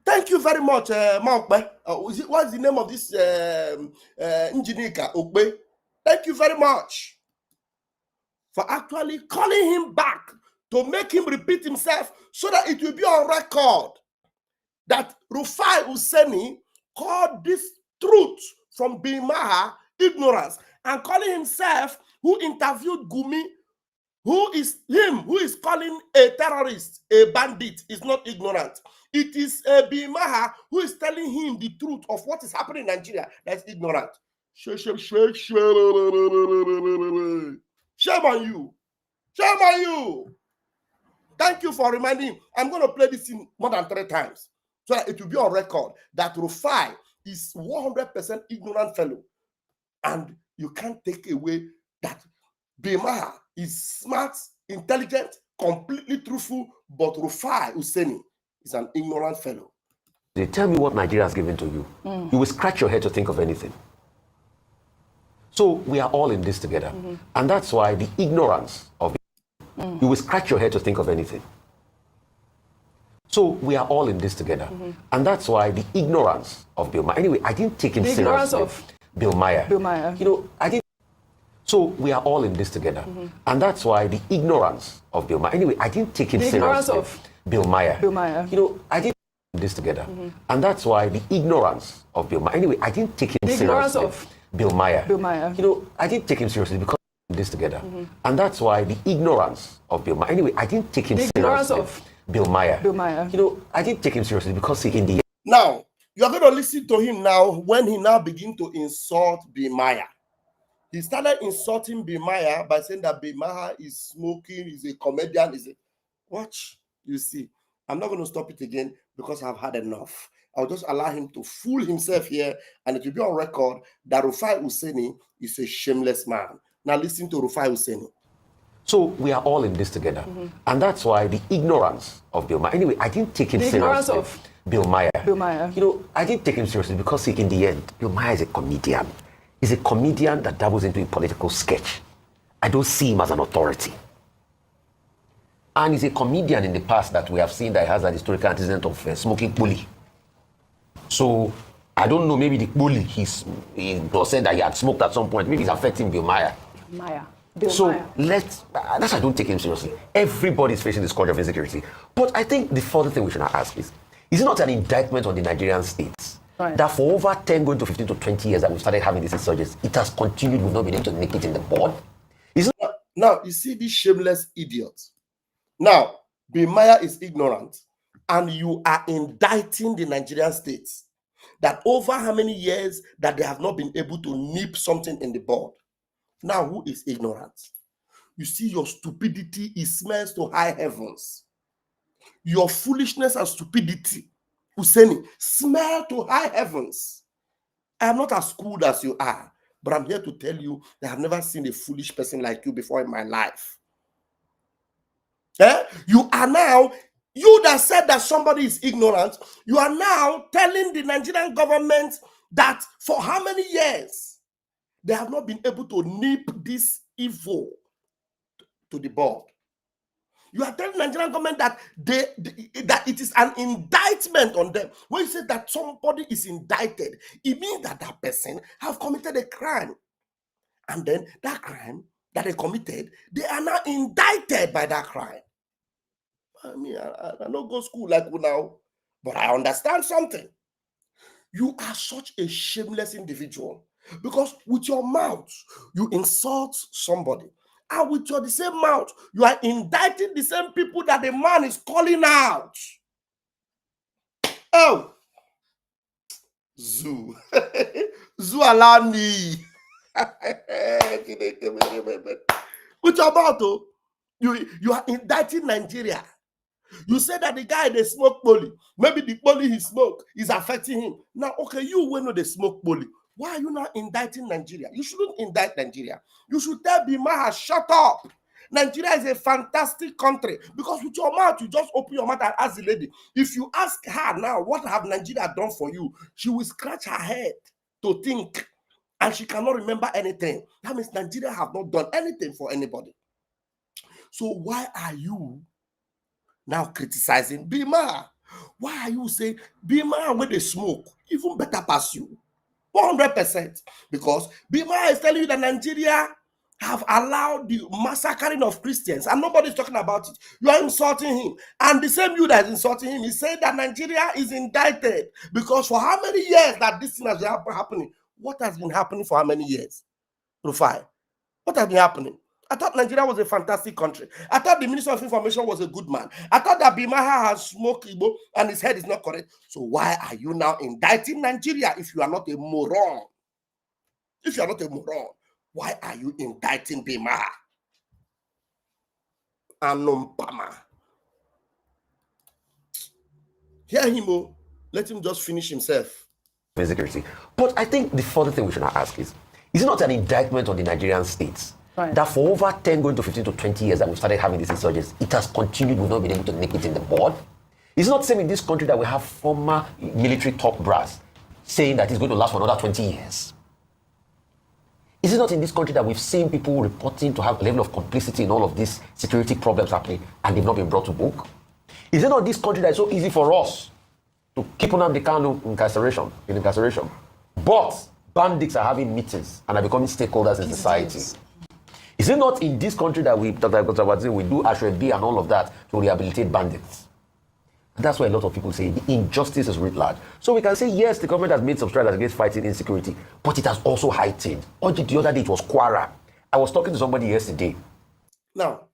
Thank you very much, Maokbe. What's the name of this engineer? Okbe. Thank you very much for actually calling him back to make him repeat himself so that it will be on record that Rufai Hussaini called this truth from Bill Meyer ignorance, and calling himself, who interviewed Gumi, who is calling a terrorist, a bandit, is not ignorant. It is Bill Meyer who is telling him the truth of what is happening in Nigeria that's ignorant. Shame on you. Shame on you. Thank you for reminding him. I'm going to play this in more than 3 times so that it will be on record that Rufai is 100% ignorant fellow. And you can't take away that Bill Meyer is smart, intelligent, completely truthful, but Rufai Hussaini is an ignorant fellow. They tell me what Nigeria has given to you. You will scratch your head to think of anything. So we are all in this together. And that's why the ignorance of you will scratch your head to think of anything. So we are all in this together. And that's why the ignorance of Bill Meyer. Anyway, I didn't take him seriously. The ignorance of Bill Meyer. Bill Meyer. You know, I didn't. So we are all in this together. And that's why the ignorance of Bill Meyer. Anyway, I didn't take him seriously. The ignorance of Bill Meyer. Bill Meyer. You know, I didn't this together. And that's why the ignorance of Bill Meyer. Anyway, I didn't take him seriously. The ignorance of Bill Meyer. Bill Meyer. You know, I didn't take him seriously because this together. And that's why the ignorance of Bill Meyer. Anyway, I didn't take him seriously. The ignorance of Bill Meyer. Bill Meyer. You know, I didn't take him seriously because he in the Now, you're going to listen to him now when he now begin to insult Bill Meyer. He started insulting Bill Meyer by saying that Bill Meyer is smoking, is a comedian, watch, you see. I'm not going to stop it again because I've had enough. I'll just allow him to fool himself here, and it will be on record that Rufai Hussaini is a shameless man. Now listen to Rufai Hussaini. So we are all in this together. And that's why the ignorance of Bill Meyer. Anyway, I didn't take him seriously. The ignorance of Bill Meyer. Bill Meyer. You know, I didn't take him seriously because he, in the end, Bill Meyer is a comedian. He's a comedian that dabbles into a political sketch. I don't see him as an authority. And he's a comedian in the past that we have seen that has an historical antecedent of smoking bully. So I don't know, maybe the bully he was said that he had smoked at some point. Maybe it's affecting Bill Maya. That's why I don't take him seriously. Everybody's facing this scourge of insecurity. But I think the further thing we should ask is it not an indictment on the Nigerian states that for over 10, going to 15 to 20 years that we've started having these insurgencies, it has continued, we've not been able to nip it in the bud? Now, you see these shameless idiots. Now, Bill Maya is ignorant, and you are indicting the Nigerian states that over how many years that they have not been able to nip something in the bud. Now, who is ignorant? You see, your stupidity, it smells to high heavens. Your foolishness and stupidity, Husseini, smell to high heavens. I am not as cool as you are, but I'm here to tell you that I've never seen a foolish person like you before in my life. You are now, you that said that somebody is ignorant, you are now telling the Nigerian government that for how many years they have not been able to nip this evil to the bud. You are telling the Nigerian government that that it is an indictment on them. When you say that somebody is indicted, it means that that person have committed a crime. And then that crime that they committed, they are now indicted by that crime. I mean, I don't go to school like we now, but I understand something. You are such a shameless individual because with your mouth, you insult somebody. And with the same mouth, you are indicting the same people that the man is calling out. Oh, Zoo. Zoo, allow me. With your mouth, you are indicting Nigeria. You say that the guy they smoke poly, maybe the poly he smoke is affecting him. Now, okay, you will know they smoke poly. Why are you not indicting Nigeria? You shouldn't indict Nigeria. You should tell Bimaha, shut up. Nigeria is a fantastic country because with your mouth, you just open your mouth and ask the lady. If you ask her now, what have Nigeria done for you? She will scratch her head to think and she cannot remember anything. That means Nigeria have not done anything for anybody. So why are you now criticizing Bimaha? Why are you saying Bimaha when they smoke even better pass you? 100%. Because Bimaha is telling you that Nigeria have allowed the massacring of Christians and nobody's talking about it. You are insulting him. And the same you that is insulting him is saying that Nigeria is indicted because for how many years that this thing has been happening? What has been happening for how many years? Rufai, what has been happening? I thought Nigeria was a fantastic country. I thought the Minister of Information was a good man. I thought that Bimaha has smoked Igbo and his head is not correct. So why are you now indicting Nigeria if you are not a moron? If you are not a moron, why are you indicting Bimaha? Anompama. Hear him, let him just finish himself. Insecurity. But I think the further thing we should ask is it not an indictment on the Nigerian states? Right. That for over 10, going to 15 to 20 years that we started having these insurgencies, it has continued, we've not been able to nip it in the bud. It's not the same in this country that we have former military top brass saying that it's going to last for another 20 years. Is it not in this country that we've seen people reporting to have a level of complicity in all of these security problems happening and they've not been brought to book? Is it not this country that is so easy for us to keep on the kind of incarceration, but bandits are having meetings and are becoming stakeholders in society? Is it not in this country that we do Ashrebi and all of that to rehabilitate bandits? And that's why a lot of people say the injustice is writ large. So we can say, yes, the government has made some strides against fighting insecurity, but it has also heightened. The other day, it was Kwara. I was talking to somebody yesterday. Now,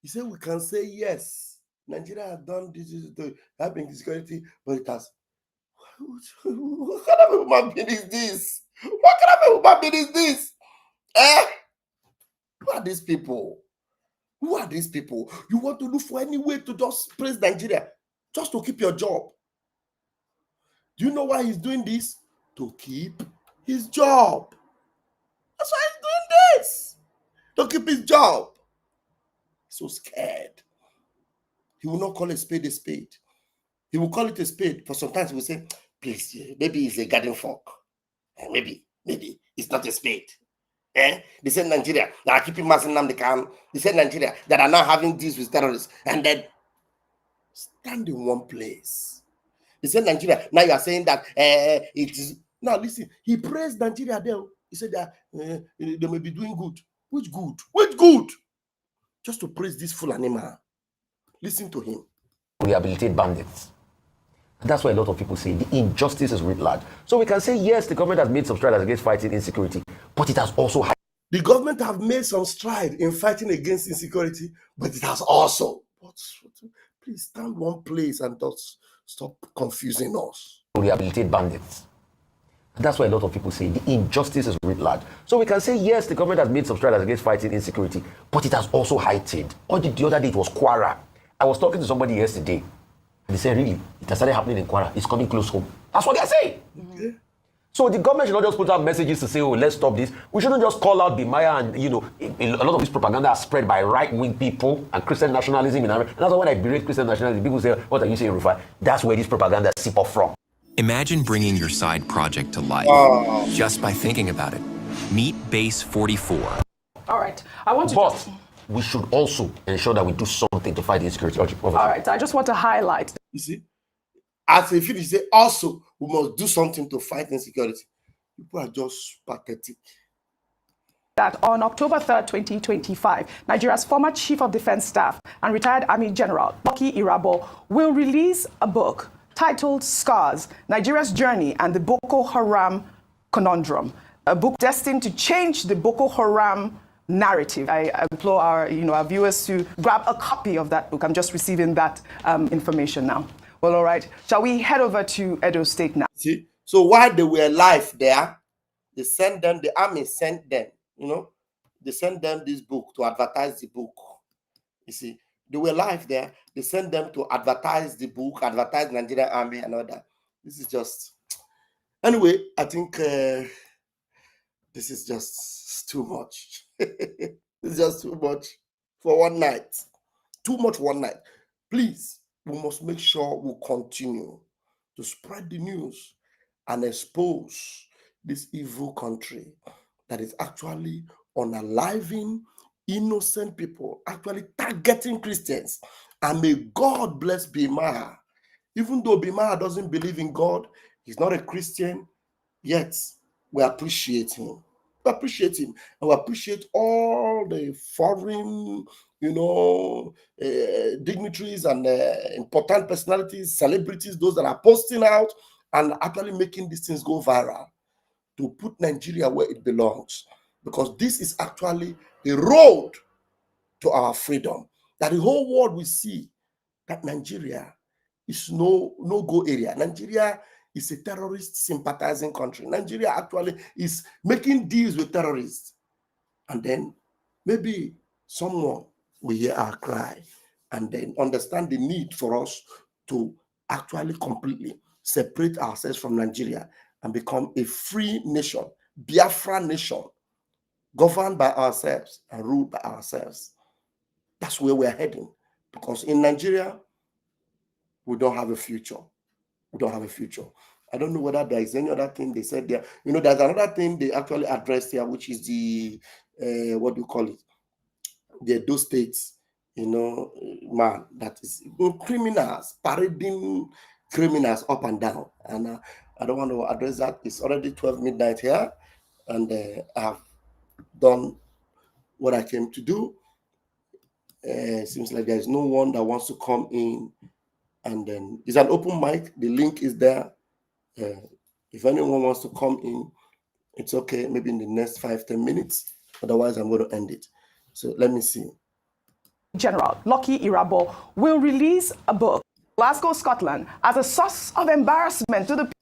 you say we can say, yes, Nigeria has done this, having insecurity, but it has. What kind of a human being is this? What kind of a human being is this? Who are these people? Who are these people? You want to look for any way to just praise Nigeria, just to keep your job. Do you know why he's doing this? To keep his job. That's why he's doing this. To keep his job. He's so scared. He will not call a spade a spade. He will call it a spade. For sometimes he will say, please, maybe it's a garden fork. Maybe it's not a spade. They said Nigeria that are keeping Mazi Nnamdi Kanu. They said Nigeria that are now having deals with terrorists. And then stand in one place. They said Nigeria. Now you are saying that it is. Now listen, he praised Nigeria there. He said that they may be doing good. Which good? Which good? Just to praise this full animal. Listen to him. Rehabilitate bandits. And that's why a lot of people say the injustice is writ large. So we can say, yes, the government has made some strides against fighting insecurity, but it has also... The government have made some stride in fighting against insecurity, but it has also... Please stand one place and just stop confusing us. Rehabilitate bandits. And that's why a lot of people say the injustice is writ large. So we can say, yes, the government has made some strides against fighting insecurity, but it has also heightened. Or the other day, it was Kwara. I was talking to somebody yesterday, and they said, really, it has started happening in Kwara. It's coming close home. That's what they are saying. Okay. So the government should not just put out messages to say, oh, let's stop this. We shouldn't just call out Bimaya and, a lot of this propaganda is spread by right-wing people and Christian nationalism in America. And that's why when I berate Christian nationalism, people say, what are you saying, Rufai? That's where this propaganda seep off from. Imagine bringing your side project to life just by thinking about it. Meet Base 44. All right. I want to But we should also ensure that we do something to fight insecurity. All right. I just want to highlight. You see, as if you say also we must do something to fight insecurity. People are just pathetic. That on October 3rd, 2025, Nigeria's former Chief of Defense Staff and retired Army General Lucky Irabo will release a book titled Scars, Nigeria's Journey and the Boko Haram Conundrum, a book destined to change the Boko Haram narrative. I implore our viewers to grab a copy of that book. I'm just receiving that information now. Well, all right. Shall we head over to Edo State now? See, so while they were alive there, they sent them, the army sent them, they sent them this book to advertise the book. You see, they were alive there. They sent them to advertise the book, advertise Nigerian army and all that. This is just... Anyway, I think this is just too much. It's just too much for one night. Too much one night. Please, we must make sure we continue to spread the news and expose this evil country that is actually unaliving innocent people, actually targeting Christians. And may God bless Bimaya. Even though Bimaya doesn't believe in God, he's not a Christian, yet we appreciate him. We appreciate him, and we appreciate all the foreign, dignitaries and important personalities, celebrities, those that are posting out and actually making these things go viral to put Nigeria where it belongs. Because this is actually the road to our freedom. That the whole world will see that Nigeria is no-go area. Nigeria is a terrorist sympathizing country. Nigeria actually is making deals with terrorists. And then maybe someone will hear our cry and then understand the need for us to actually completely separate ourselves from Nigeria and become a free nation, Biafra nation, governed by ourselves and ruled by ourselves. That's where we're heading. Because in Nigeria, we don't have a future. We don't have a future. I don't know whether there is any other thing they said there. There's another thing they actually addressed here, which is the, what do you call it? Those states, man, that is criminals, parading criminals up and down. And I don't want to address that. It's already 12 midnight here. And I have done what I came to do. Seems like there is no one that wants to come in. And then it's an open mic. The link is there. If anyone wants to come in, it's okay. Maybe in the next 5-10 minutes. Otherwise, I'm going to end it. So let me see. General Lucky Irabo will release a book, Glasgow, Scotland, as a source of embarrassment to the people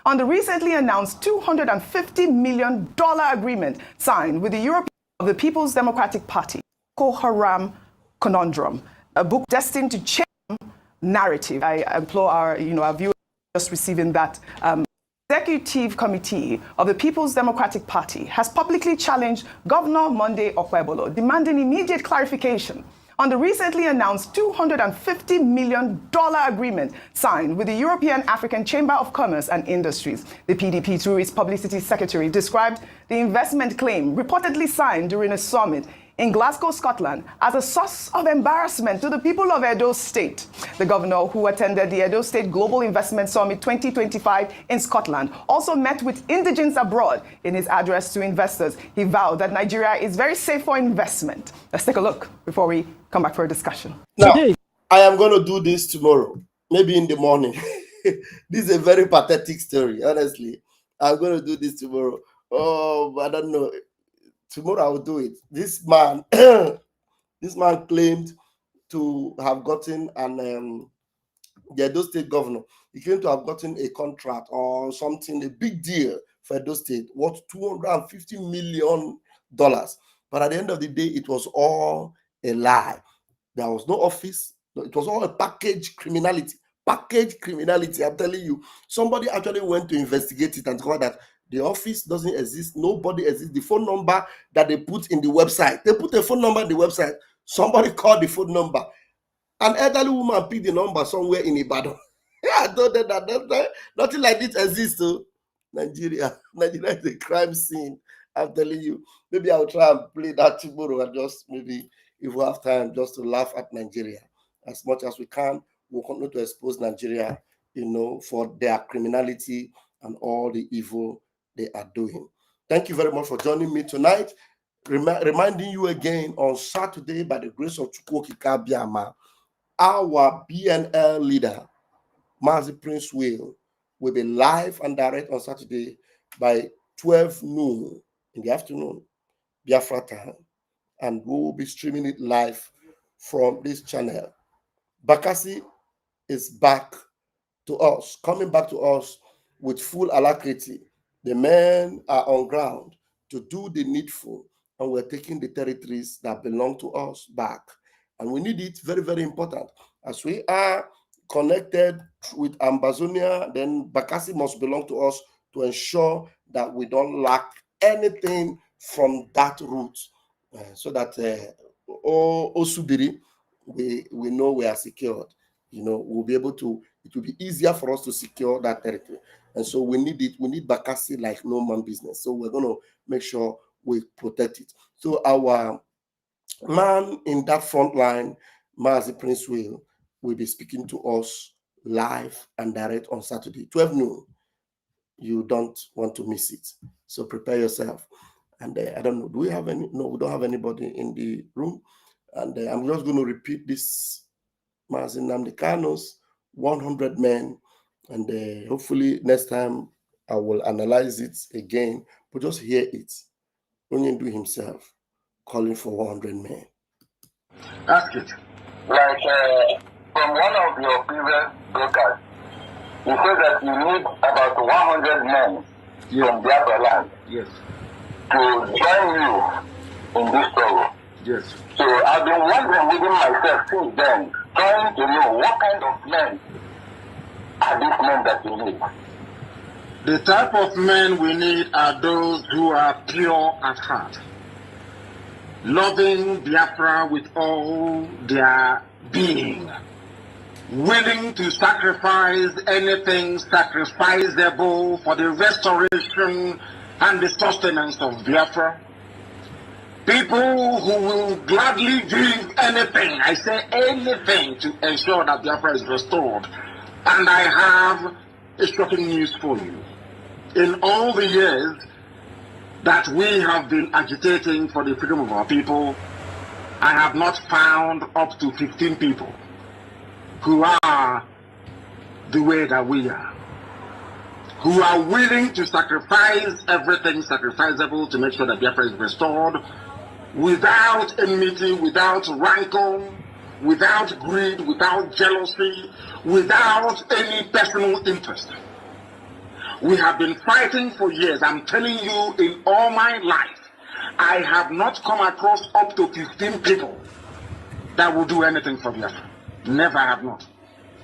on the recently announced $250 million agreement signed with the European of the People's Democratic Party, Boko Haram Conundrum, a book destined to change narrative. I implore our viewers just receiving that. Executive Committee of the People's Democratic Party has publicly challenged Governor Monday Okpebholo, demanding immediate clarification on the recently announced $250 million agreement signed with the European African Chamber of Commerce and Industries. The PDP, through its publicity secretary, described the investment claim reportedly signed during a summit in Glasgow, Scotland, as a source of embarrassment to the people of Edo State. The governor, who attended the Edo State Global Investment Summit 2025 in Scotland, also met with indigents abroad. In his address to investors, he vowed that Nigeria is very safe for investment. Let's take a look before we come back for a discussion. Now, I am going to do this tomorrow, maybe in the morning. This is a very pathetic story, honestly. I'm going to do this tomorrow. Oh, I don't know. Tomorrow I will do it. This man, this man claimed to have gotten the Edo State governor. He claimed to have gotten a contract or something, a big deal for Edo State, worth $250 million. But at the end of the day, it was all a lie. There was no office. It was all a package criminality. Package criminality. I'm telling you, somebody actually went to investigate it and discovered that the office doesn't exist. Nobody exists. The phone number that they put in the website, they put a phone number in the website. Somebody called the phone number. An elderly woman picked the number somewhere in Ibadan. I told them that nothing like this exists. Nigeria is a crime scene. I'm telling you. Maybe I'll try and play that tomorrow and just maybe, if we have time, just to laugh at Nigeria as much as we can. We'll continue to expose Nigeria, for their criminality and all the evil they are doing. Thank you very much for joining me tonight. Reminding you again, on Saturday, by the grace of Chukwokika Biama, our BNL leader, Mazi Prince will be live and direct on Saturday by 12 noon in the afternoon, Biafra time, and we will be streaming it live from this channel. Bakassi is back to us, coming back to us with full alacrity. The men are on ground to do the needful, and we're taking the territories that belong to us back. And we need it, very, very important. As we are connected with Ambazonia, then Bakassi must belong to us to ensure that we don't lack anything from that route, so that Osubiri, we know we are secured. We'll be able to, it will be easier for us to secure that territory. And so we need it. We need Bakassi like no man business. So we're going to make sure we protect it. So our man in that front line, Mazi Prince will be speaking to us live and direct on Saturday, 12 noon. You don't want to miss it. So prepare yourself. And I don't know, do we have any? No, we don't have anybody in the room. And I'm just going to repeat this. Mazi Nnamdi Kanu's 100 men. And hopefully next time I will analyze it again, but just hear it. Onyendu himself calling for 100 men. Ask it. Like from one of your previous broadcasts, you said that you need about 100 men from Biafra land to join you in this struggle. Yes. So I've been wondering within myself since then, trying to know what kind of men are these men that you need. The type of men we need are those who are pure at heart, loving Biafra with all their being, willing to sacrifice anything sacrificable for the restoration and the sustenance of Biafra. People who will gladly give anything, I say anything, to ensure that Biafra is restored. And I have a shocking news for you. In all the years that we have been agitating for the freedom of our people, I have not found up to 15 people who are the way that we are, who are willing to sacrifice everything sacrificable to make sure that Biafra is restored, without enmity, without rancor, without greed, without jealousy, without any personal interest. We have been fighting for years. I'm telling you, in all my life, I have not come across up to 15 people that will do anything for Biafra. Never have not.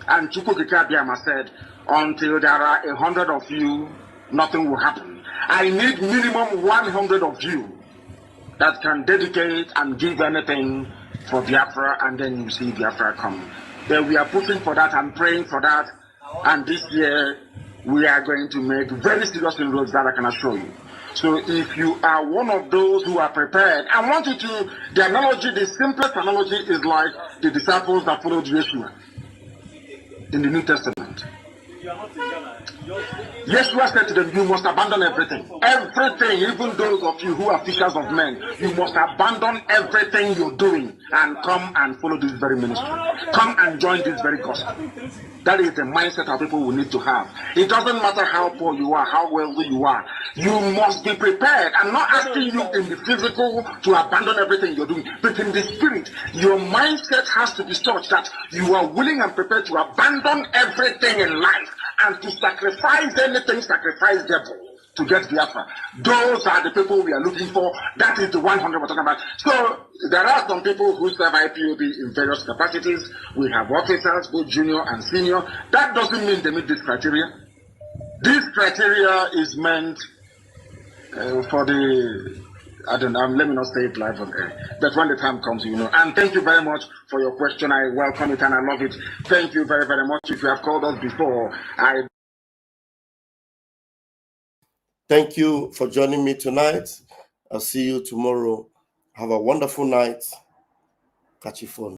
And Chukwokika Biama said, until there are 100 of you, nothing will happen. I need minimum 100 of you that can dedicate and give anything for Biafra, and then you see Biafra come. Then we are pushing for that and praying for that, and this year we are going to make very serious inroads, that I can assure you. So if you are one of those who are prepared, I want you to, the analogy, the simplest analogy is like the disciples that followed Yeshua in the New Testament. Yeshua said to them, you must abandon everything. Everything, even those of you who are fishers of men, you must abandon everything you're doing and come and follow this very ministry. Come and join this very gospel. That is the mindset our people will need to have. It doesn't matter how poor you are, how wealthy you are. You must be prepared. I'm not asking you in the physical to abandon everything you're doing, but in the spirit, your mindset has to be such that you are willing and prepared to abandon everything in life and to sacrifice anything, sacrifice devil to get Biafra. Those are the people we are looking for. That is the 100 we're talking about. So there are some people who serve IPOB in various capacities. We have officers, both junior and senior. That doesn't mean they meet this criteria. This criteria is meant for the, I don't know, let me not say it live on air. But when the time comes, you know. And thank you very much for your question. I welcome it and I love it. Thank you very, very much. If you have called us before, Thank you for joining me tonight. I'll see you tomorrow. Have a wonderful night. Catch you phone.